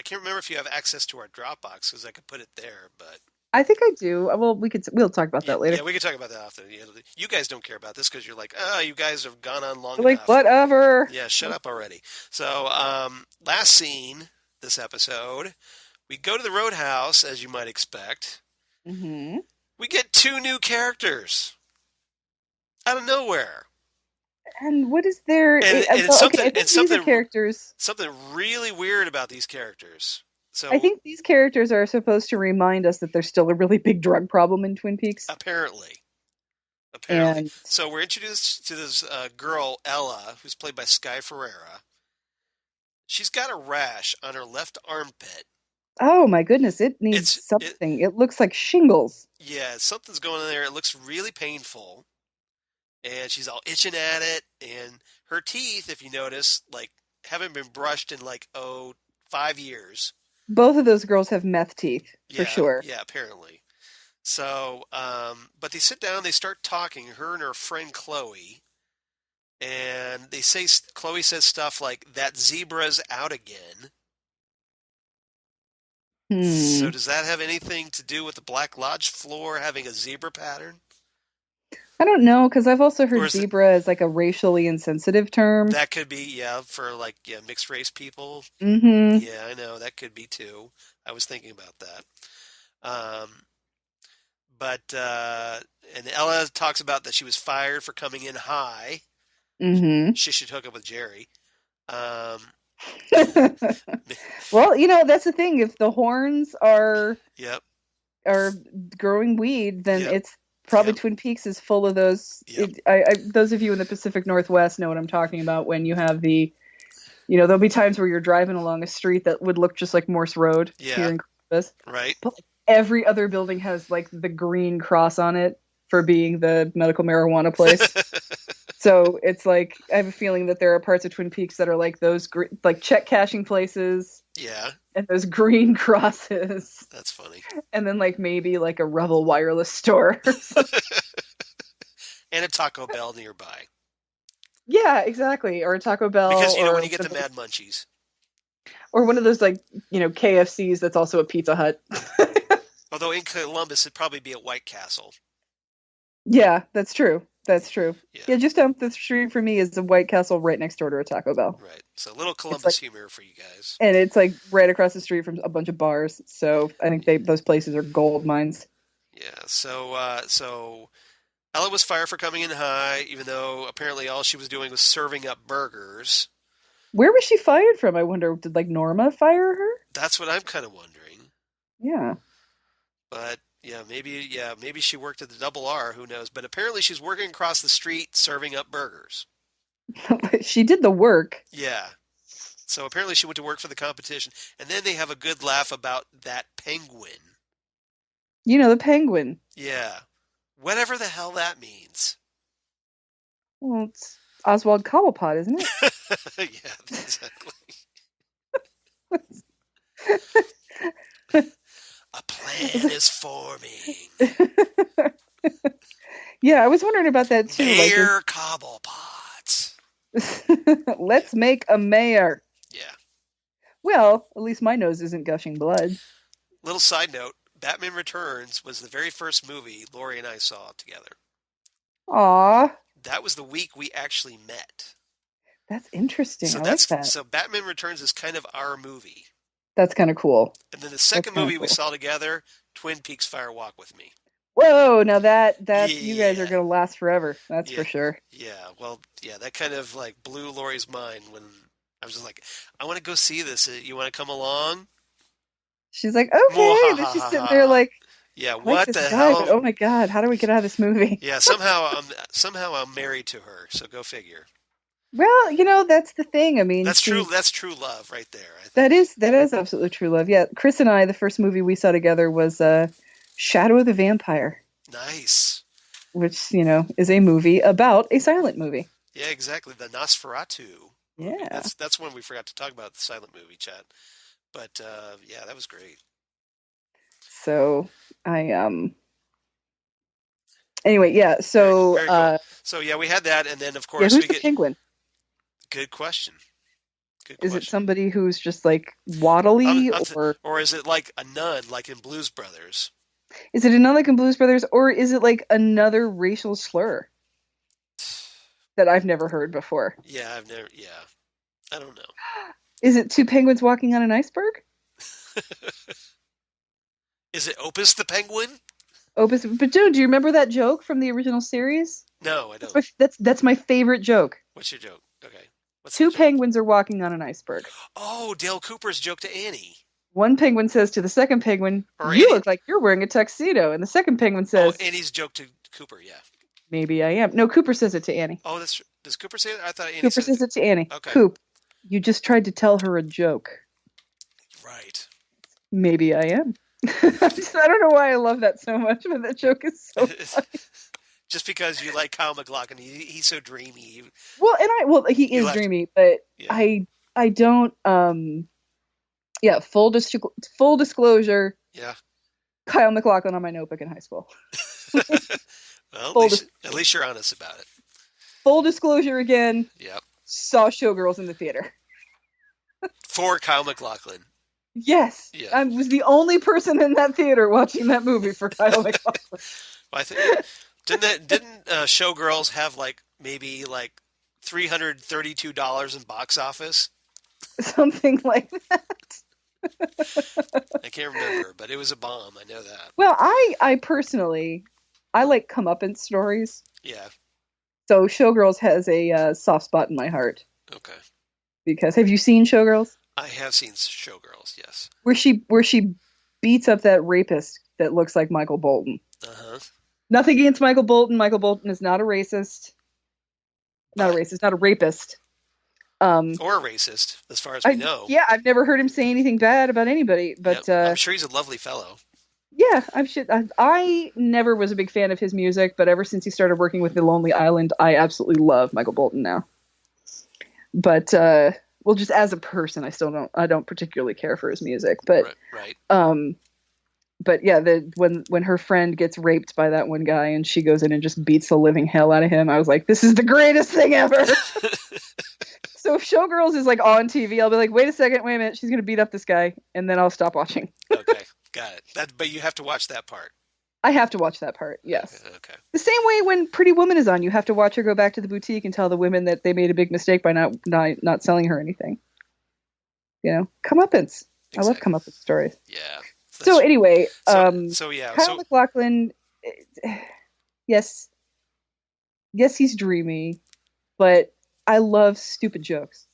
can't remember if you have access to our Dropbox because I could put it there, but. I think I do. Well, we'll talk about that later. Yeah, we can talk about that after. You guys don't care about this because you're like, you guys have gone on long enough. Like, whatever. Yeah, shut up already. So, last scene this episode, we go to the Roadhouse, as you might expect. Mm-hmm. We get 2 new characters out of nowhere. And what is there? Something characters. Something really weird about these characters. So, I think these characters are supposed to remind us that there's still a really big drug problem in Twin Peaks. Apparently. So we're introduced to this girl, Ella, who's played by Sky Ferreira. She's got a rash on her left armpit. Oh my goodness, it needs something. It looks like shingles. Yeah, something's going on there. It looks really painful. And she's all itching at it. And her teeth, if you notice, haven't been brushed in 5 years. Both of those girls have meth teeth, for sure. Yeah, apparently. So, but they sit down, they start talking, her and her friend Chloe, and Chloe says stuff like, "That zebra's out again." So does that have anything to do with the Black Lodge floor having a zebra pattern? I don't know, because I've also heard zebra as a racially insensitive term. That could be, for mixed race people. Mm-hmm. Yeah, I know, that could be too. I was thinking about that. And Ella talks about that she was fired for coming in high. Mm-hmm. She should hook up with Jerry. Well, that's the thing. If the horns are growing weed, then it's probably Twin Peaks is full of those. Yep. Those of you in the Pacific Northwest know what I'm talking about when you have there'll be times where you're driving along a street that would look just like Morse Road here in Columbus. Right. But every other building has the green cross on it for being the medical marijuana place. So it's I have a feeling that there are parts of Twin Peaks that are like those check cashing places. Yeah. And those green crosses. That's funny. And then maybe a Revel wireless store. And a Taco Bell nearby. Yeah, exactly. Or a Taco Bell. Because when you get the Mad Munchies. Or one of those, like, KFCs that's also a Pizza Hut. Although in Columbus, it'd probably be a White Castle. Yeah, that's true. That's true. Yeah. Yeah, just down the street from me is a White Castle right next door to a Taco Bell. Right. So a little Columbus humor for you guys. And it's like right across the street from a bunch of bars. So I think those places are gold mines. Yeah. So Ella was fired for coming in high, even though apparently all she was doing was serving up burgers. Where was she fired from? I wonder. Did like Norma fire her? That's what I'm kind of wondering. Yeah. But maybe she worked at the Double R. Who knows? But apparently she's working across the street serving up burgers. She did the work. Yeah. So apparently she went to work for the competition, and then they have a good laugh about that penguin. The penguin. Yeah. Whatever the hell that means. Well, it's Oswald Cobblepot, isn't it? Yeah, exactly. A plan is forming. Yeah, I was wondering about that too. Mayor Cobblepots. Let's make a mayor. Yeah. Well, at least my nose isn't gushing blood. Little side note, Batman Returns was the very first movie Lori and I saw together. Aw. That was the week we actually met. That's interesting. So I like that. So Batman Returns is kind of our movie. That's kind of cool. And then the second movie we saw together, Twin Peaks Fire Walk with Me. Whoa, now that you guys are going to last forever. That's for sure. Yeah, well, that kind of like blew Lori's mind when I was just like, I want to go see this. You want to come along? She's like, okay. And then she's sitting there like, yeah, what the hell? hell? Oh my God, how do we get out of this movie? Yeah, somehow I'm married to her, so go figure. Well, that's the thing. I mean, that's true love right there. That is absolutely true love. Yeah, Chris and I, the first movie we saw together was Shadow of the Vampire. Nice. Which, is a movie about a silent movie. Yeah, exactly. The Nosferatu. Yeah. That's one we forgot to talk about, the silent movie chat. But that was great. So anyway, yeah. So very cool. So we had that, and then of course who's the penguin? Good question. Is it somebody who's just like waddly, or is it like a nun, like in Blues Brothers? Is it a nun like in Blues Brothers, or is it like another racial slur that I've never heard before? Yeah, I don't know. Is it two penguins walking on an iceberg? Is it Opus the Penguin? Opus, but Joe, do you remember that joke from the original series? No, I don't. That's my favorite joke. What's your joke? Okay. Two penguins are walking on an iceberg. Oh, Dale Cooper's joke to Annie. One penguin says to the second penguin, "You look like you're wearing a tuxedo." And the second penguin says, Annie's joke to Cooper, yeah. Maybe I am. No, Cooper says it to Annie. Oh, does Cooper say it? I thought Annie Cooper says it to Annie. Okay. Coop, you just tried to tell her a joke. Right. Maybe I am. I don't know why I love that so much, but that joke is so funny. Just because you like Kyle MacLachlan, he's so dreamy. He is dreamy, but yeah. I don't. Full disclosure. Yeah. Kyle MacLachlan on my notebook in high school. Well, at least you're honest about it. Full disclosure again. Yep. Saw Showgirls in the theater. For Kyle MacLachlan. Yes. Yeah. I was the only person in that theater watching that movie for Kyle MacLachlan. I think didn't Showgirls have maybe $332 in box office? Something like that. I can't remember, but it was a bomb. I know that. Well, I personally, I like comeuppance stories. Yeah. So Showgirls has a soft spot in my heart. Okay. Because have you seen Showgirls? I have seen Showgirls, yes. Where she beats up that rapist that looks like Michael Bolton. Uh-huh. Nothing against Michael Bolton. Michael Bolton is not a racist. Not a rapist. Or a racist, as far as we know. Yeah, I've never heard him say anything bad about anybody. But I'm sure he's a lovely fellow. Yeah, I never was a big fan of his music, but ever since he started working with The Lonely Island, I absolutely love Michael Bolton now. But just as a person, I don't particularly care for his music. But right. But yeah, when her friend gets raped by that one guy and she goes in and just beats the living hell out of him, I was like, this is the greatest thing ever. So if Showgirls is like on TV, I'll be like, wait a minute, she's gonna beat up this guy, and then I'll stop watching. Okay, got it. But you have to watch that part. I have to watch that part. Yes. Okay. The same way when Pretty Woman is on, you have to watch her go back to the boutique and tell the women that they made a big mistake by not selling her anything. You know, comeuppance. Exactly. I love comeuppance stories. Yeah. So anyway, yeah. Kyle MacLachlan, yes, he's dreamy, but I love stupid jokes.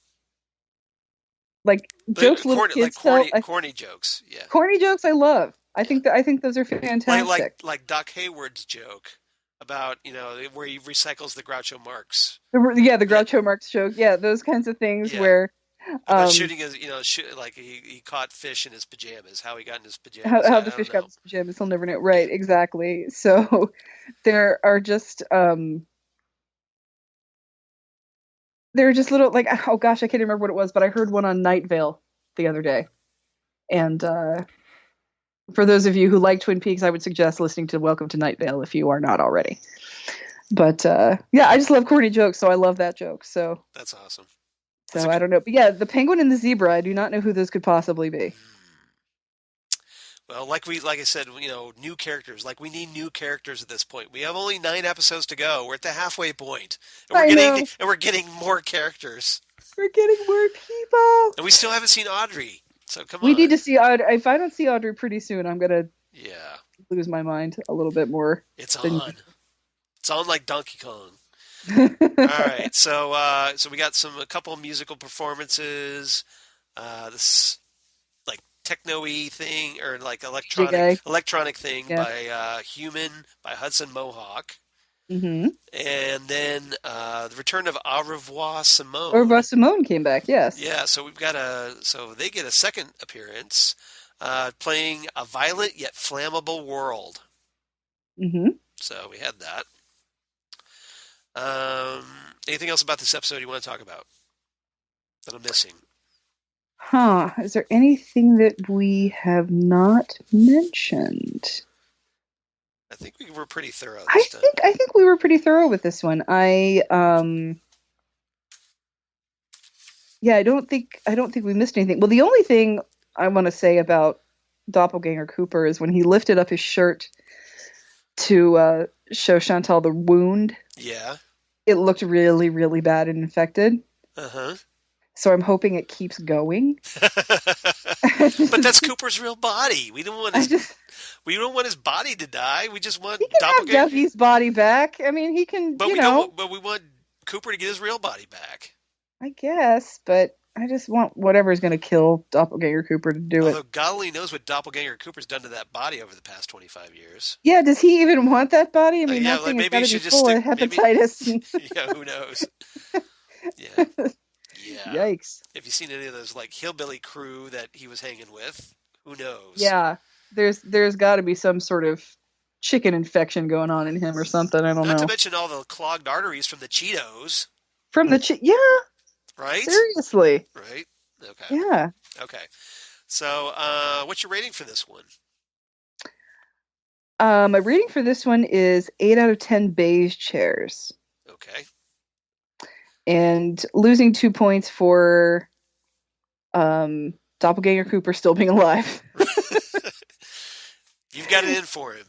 Like jokes little kids tell. Corny jokes. Yeah. Corny jokes I love. I think those are fantastic. Like Doc Hayward's joke about, where he recycles the Groucho Marx. The Groucho Marx joke. Yeah, those kinds of things where about shooting his, like he caught fish in his pajamas. How he got in his pajamas. How the fish got in his pajamas, he'll never know. Right, exactly. So there are just little, like, oh gosh, I can't remember what it was, but I heard one on Night Vale the other day, and for those of you who like Twin Peaks, I would suggest listening to Welcome to Night Vale if you are not already. But I just love corny jokes, so I love that joke. So that's awesome. So I don't know. But yeah, the penguin and the zebra, I do not know who those could possibly be. Well, like I said, new characters. Like, we need new characters at this point. We have only 9 episodes to go. We're at the halfway point. And we're getting more characters. We're getting more people. And we still haven't seen Audrey. So come on. We need to see Audrey. If I don't see Audrey pretty soon, I'm going to lose my mind a little bit more. It's on. It's on like Donkey Kong. All right. So we got a couple of musical performances. This like techno-y thing, or like electronic thing by Human by Hudson Mohawk. Mm-hmm. And then the return of Au Revoir Simone. Au Revoir Simone came back, yes. Yeah, so they get a second appearance, playing A Violent Yet Flammable World. Mm-hmm. So we had that. Anything else about this episode you want to talk about that I'm missing? Is there anything that we have not mentioned? I think we were pretty thorough I think we were pretty thorough with this one. I don't think we missed anything. Well, the only thing I want to say about Doppelganger Cooper is when he lifted up his shirt to show Chantal the wound. Yeah. It looked really, really bad and infected. Uh-huh. So I'm hoping it keeps going. But that's Cooper's real body. We don't want his body to die. We just want Doppelganger. Have Duffy's body back. I mean, he can. But we want Cooper to get his real body back. I guess, but I just want whatever's going to kill Doppelganger Cooper to do it. Although God only knows what Doppelganger Cooper's done to that body over the past 25 years. Yeah, does he even want that body? I mean, that thing maybe he should just full of hepatitis. Yeah, who knows? Yeah. Yeah. Yikes. If you've seen any of those like hillbilly crew that he was hanging with, who knows? Yeah. There's got to be some sort of chicken infection going on in him or something. I don't know. Not to mention all the clogged arteries from the Cheetos. Yeah. Right? Seriously. Right? Okay. Yeah. Okay. So, what's your rating for this one? My rating for this one is 8 out of 10 beige chairs. Okay. And losing 2 points for Doppelganger Cooper still being alive. You've got it in for him.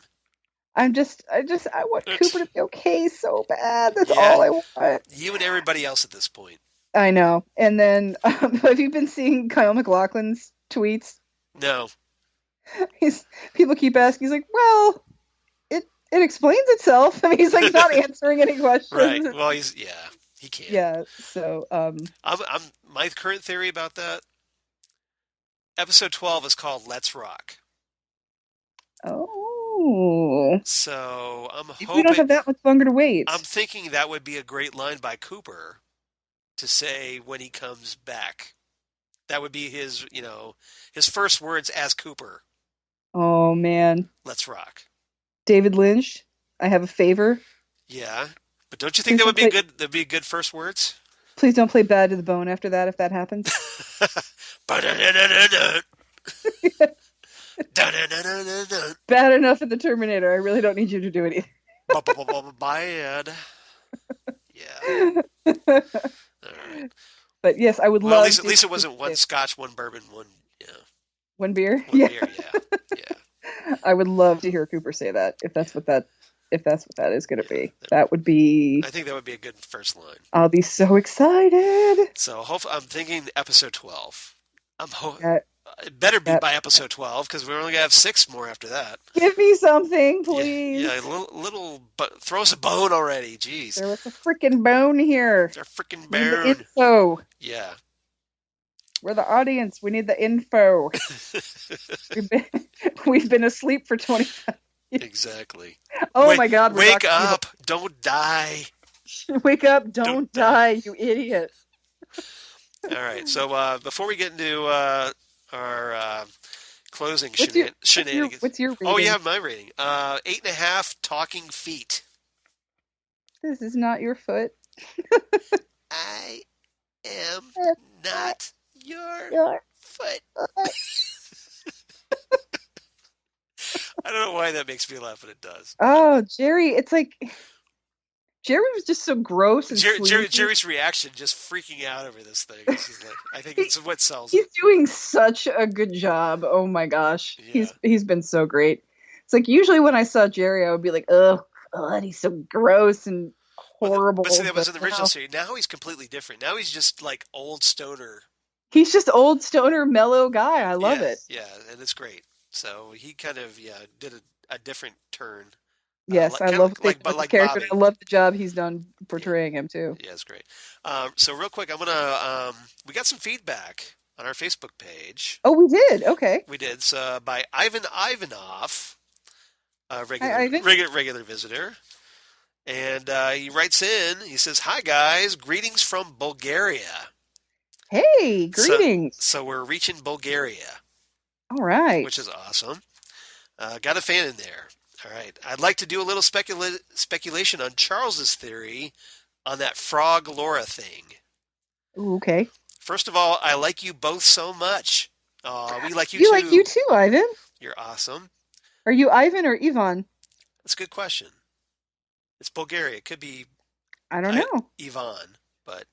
I want Cooper to be okay so bad. That's all I want. You and everybody else at this point. I know. And then, have you been seeing Kyle MacLachlan's tweets? No. People keep asking. He's like, well, it explains itself. I mean, he's like not answering any questions. Right. Well, he can't. Yeah. So, my current theory about that. Episode 12 is called "Let's Rock." Oh. So I'm hoping we don't have that much longer to wait. I'm thinking that would be a great line by Cooper to say when he comes back. That would be his first words as Cooper. Oh man. Let's rock. David Lynch, I have a favor. Yeah. But don't you think that'd be good first words? Please don't play Bad to the Bone after that if that happens. Bad enough in the Terminator. I really don't need you to do it either. Bad. Yeah. All right. But yes, I would Well, love. at least it wasn't one Scotch, one bourbon, one beer. one Yeah. beer. Yeah. I would love to hear Cooper say that if that's what that is going to be. That would be. I think that would be a good first line. I'll be so excited. So I'm thinking episode 12. It better be by episode 12 because we're only gonna have 6 more after that. Give me something, please. Yeah, throw us a bone already. Jeez. There was a freaking bone here. There's a freaking bone. Info. Yeah. We're the audience. We need the info. we've been asleep for 25 years. Exactly. Oh my God. Wake up. Don't die. Wake up. Don't die, you idiot. All right. So before we get into our closing shenanigans. What's your rating? Oh, you have my rating. 8.5 talking feet. This is not your foot. I am not your foot. I don't know why that makes me laugh, but it does. Oh, Jerry, it's like Jerry was just so gross and Jerry's reaction, just freaking out over this thing. I think it's what sells it. He's doing such a good job. Oh my gosh, yeah. He's been so great. It's like usually when I saw Jerry, I would be like, oh God, he's so gross and horrible. But see, that was in the original series. Now he's completely different. Now he's just like old stoner. He's just old stoner, mellow guy. I love it. Yeah, and it's great. So he kind of did a different turn. Yes, I love the character. Bobby. I love the job he's done portraying him too. Yeah, it's great. So real quick, I'm gonna we got some feedback on our Facebook page. Oh, we did. Okay, we did. So by Ivan Ivanov, regular visitor, and he writes in. He says, "Hi guys, greetings from Bulgaria." Hey, greetings. So we're reaching Bulgaria. All right, which is awesome. Got a fan in there. All right. I'd like to do a little speculation on Charles's theory on that frog Laura thing. Ooh, okay. First of all, I like you both so much. We like you too. too. We like you too, Ivan. You're awesome. Are you Ivan or Ivan? That's a good question. It's Bulgaria. It could be I don't know. Ivan, but...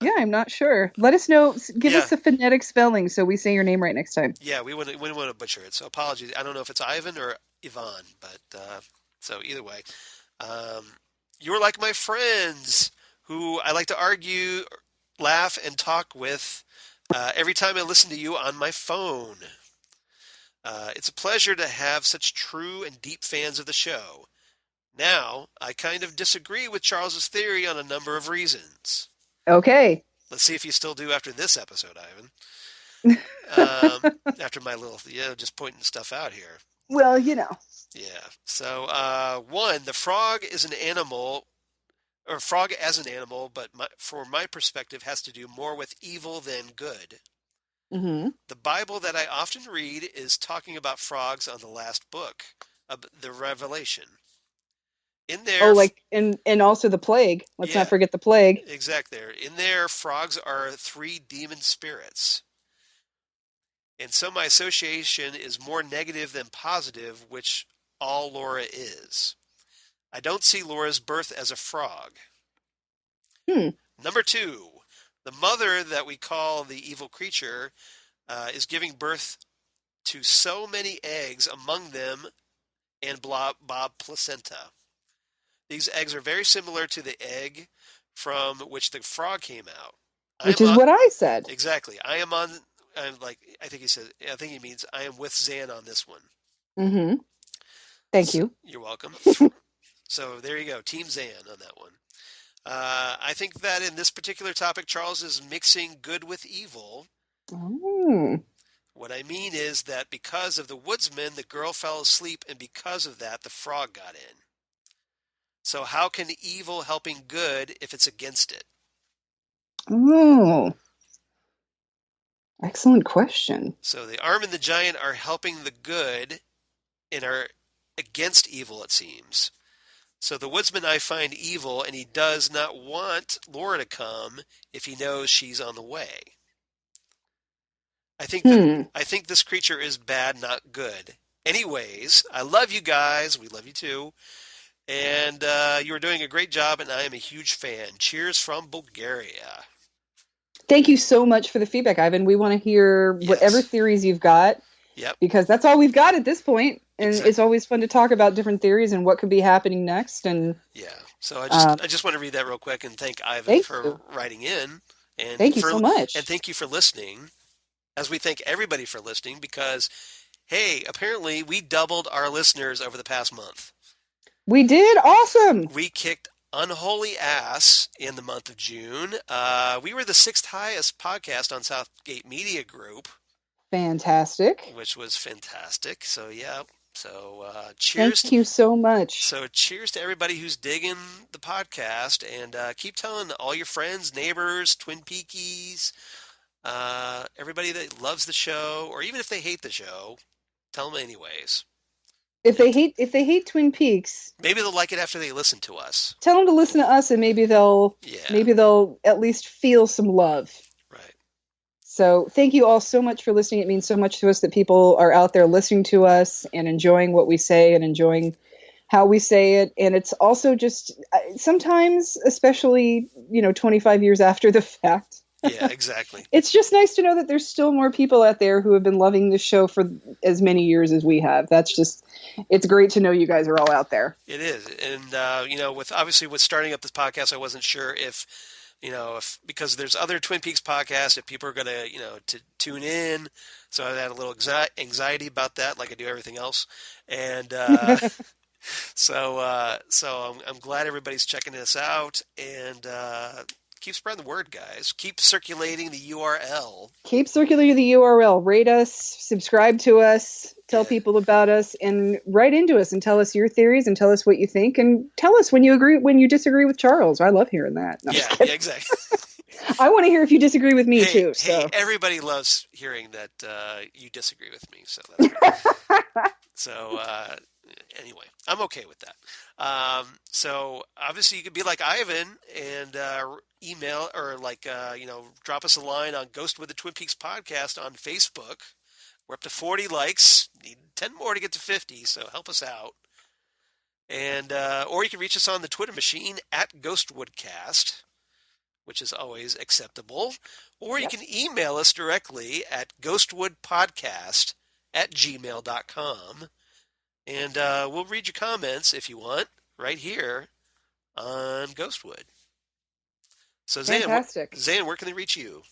Yeah, I'm not sure. Let us know. Give us the phonetic spelling so we say your name right next time. Yeah, we wouldn't want to butcher it, so apologies. I don't know if it's Ivan or Ivan, but so either way. You're like my friends who I like to argue, laugh, and talk with every time I listen to you on my phone. It's a pleasure to have such true and deep fans of the show. Now, I kind of disagree with Charles's theory on a number of reasons. Okay. Let's see if you still do after this episode, Ivan. After my little, just pointing stuff out here. Well, you know. Yeah. So, one, the frog is an animal, or frog as an animal, but for my perspective, has to do more with evil than good. Mm-hmm. The Bible that I often read is talking about frogs on the last book of the Revelation. In there, and also the plague. Let's not forget the plague. Exactly. In there, frogs are 3 demon spirits. And so my association is more negative than positive, which all Laura is. I don't see Laura's birth as a frog. Number 2, the mother that we call the evil creature is giving birth to so many eggs, among them and Bob placenta. These eggs are very similar to the egg from which the frog came out. Which is what I said. Exactly. I think he means I am with Zan on this one. Mm-hmm. Thank you. You're welcome. So there you go. Team Zan on that one. I think that in this particular topic, Charles is mixing good with evil. Oh. What I mean is that because of the woodsman, the girl fell asleep, and because of that, the frog got in. So how can evil helping good if it's against it? Oh. Excellent question. So the arm and the giant are helping the good and are against evil, it seems. So the woodsman I find evil, and he does not want Laura to come if he knows she's on the way. I think this creature is bad, not good. Anyways, I love you guys. We love you too. And you are doing a great job, and I am a huge fan. Cheers from Bulgaria. Thank you so much for the feedback, Ivan. We want to hear whatever theories you've got. Yep. Because that's all we've got at this point. And exactly. It's always fun to talk about different theories and what could be happening next. And yeah. So I just want to read that real quick and thank Ivan for writing in. And thank you so much. And thank you for listening, as we thank everybody for listening, because, hey, apparently we doubled our listeners over the past month. We did? Awesome! We kicked unholy ass in the month of June. We were the 6th highest podcast on Southgate Media Group. Fantastic. Which was fantastic. So, yeah. So, cheers. Thank you so much. So, cheers to everybody who's digging the podcast. And keep telling all your friends, neighbors, Twin Peakies, everybody that loves the show, or even if they hate the show, tell them anyways. If they hate Twin Peaks, maybe they'll like it after they listen to us. Tell them to listen to us, and maybe they'll at least feel some love. Right. So thank you all so much for listening. It means so much to us that people are out there listening to us and enjoying what we say and enjoying how we say it. And it's also just sometimes, especially 25 years after the fact. Yeah, exactly. It's just nice to know that there's still more people out there who have been loving the show for as many years as we have. It's great to know you guys are all out there. It is. And, with starting up this podcast, I wasn't sure if because there's other Twin Peaks podcasts, if people are going to tune in. So I had a little anxiety about that, like I do everything else. And so I'm glad everybody's checking this out. And, keep spreading the word, guys. Keep circulating the URL. Keep circulating the URL. Rate us, subscribe to us, tell people about us, and write into us and tell us your theories and tell us what you think, and tell us when you disagree with Charles. I love hearing that. No, yeah, exactly. I want to hear if you disagree with me too. So. Hey, everybody loves hearing that you disagree with me. So that's great. So anyway, I'm okay with that. So obviously you could be like Ivan and email or drop us a line on Ghostwood the Twin Peaks podcast on Facebook. We're up to 40 likes. Need 10 more to get to 50, so help us out. And or you can reach us on the Twitter machine at GhostwoodCast, which is always acceptable. Or you can email us directly at ghostwoodpodcast@gmail.com. And we'll read your comments, if you want, right here on Ghostwood. So, Zan, where can they reach you?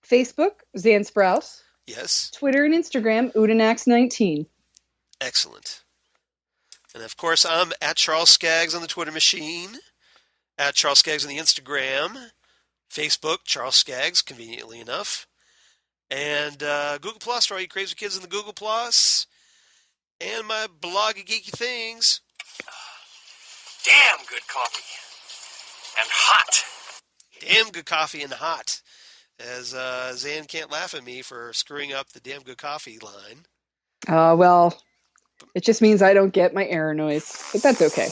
Facebook, Zan Sprouse. Yes. Twitter and Instagram, Udinax19. Excellent. And, of course, I'm at Charles Skaggs on the Twitter machine, at Charles Skaggs on the Instagram, Facebook, Charles Skaggs, conveniently enough, and Google Plus for all you crazy kids in the Google Plus. And my blog of geeky things. Damn good coffee. And hot. Damn good coffee and hot. As Zan can't laugh at me for screwing up the damn good coffee line. Well, it just means I don't get my error noise. But that's okay.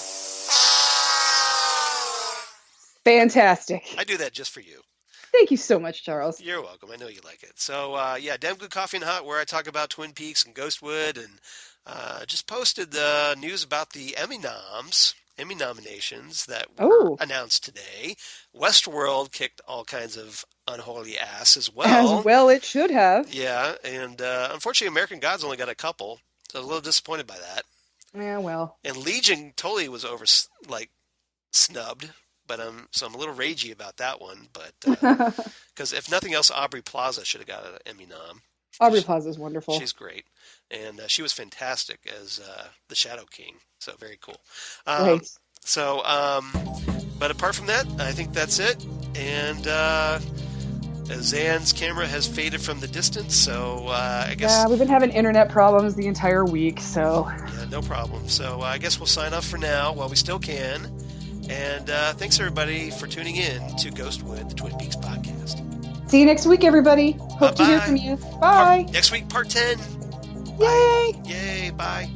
Fantastic. I do that just for you. Thank you so much, Charles. You're welcome. I know you like it. So, Damn Good Coffee and Hot, where I talk about Twin Peaks and Ghostwood, and just posted the news about the Emmy nominations that were announced today. Westworld kicked all kinds of unholy ass as well. As well it should have. Yeah, and unfortunately American Gods only got a couple, so I was a little disappointed by that. Yeah, well. And Legion totally was snubbed. But I'm a little ragey about that one. But because if nothing else, Aubrey Plaza should have got an Emmy nom. Aubrey Plaza is wonderful. She's great, and she was fantastic as the Shadow King. So very cool. Right. So, but apart from that, I think that's it. And Zan's camera has faded from the distance, so I guess. Yeah, we've been having internet problems the entire week, so. Yeah, no problem. So I guess we'll sign off for now while we still can. And thanks, everybody, for tuning in to Ghostwood, the Twin Peaks podcast. See you next week, everybody. Hope to hear from you. Bye. Next week, part 10. Yay. Bye. Yay. Bye.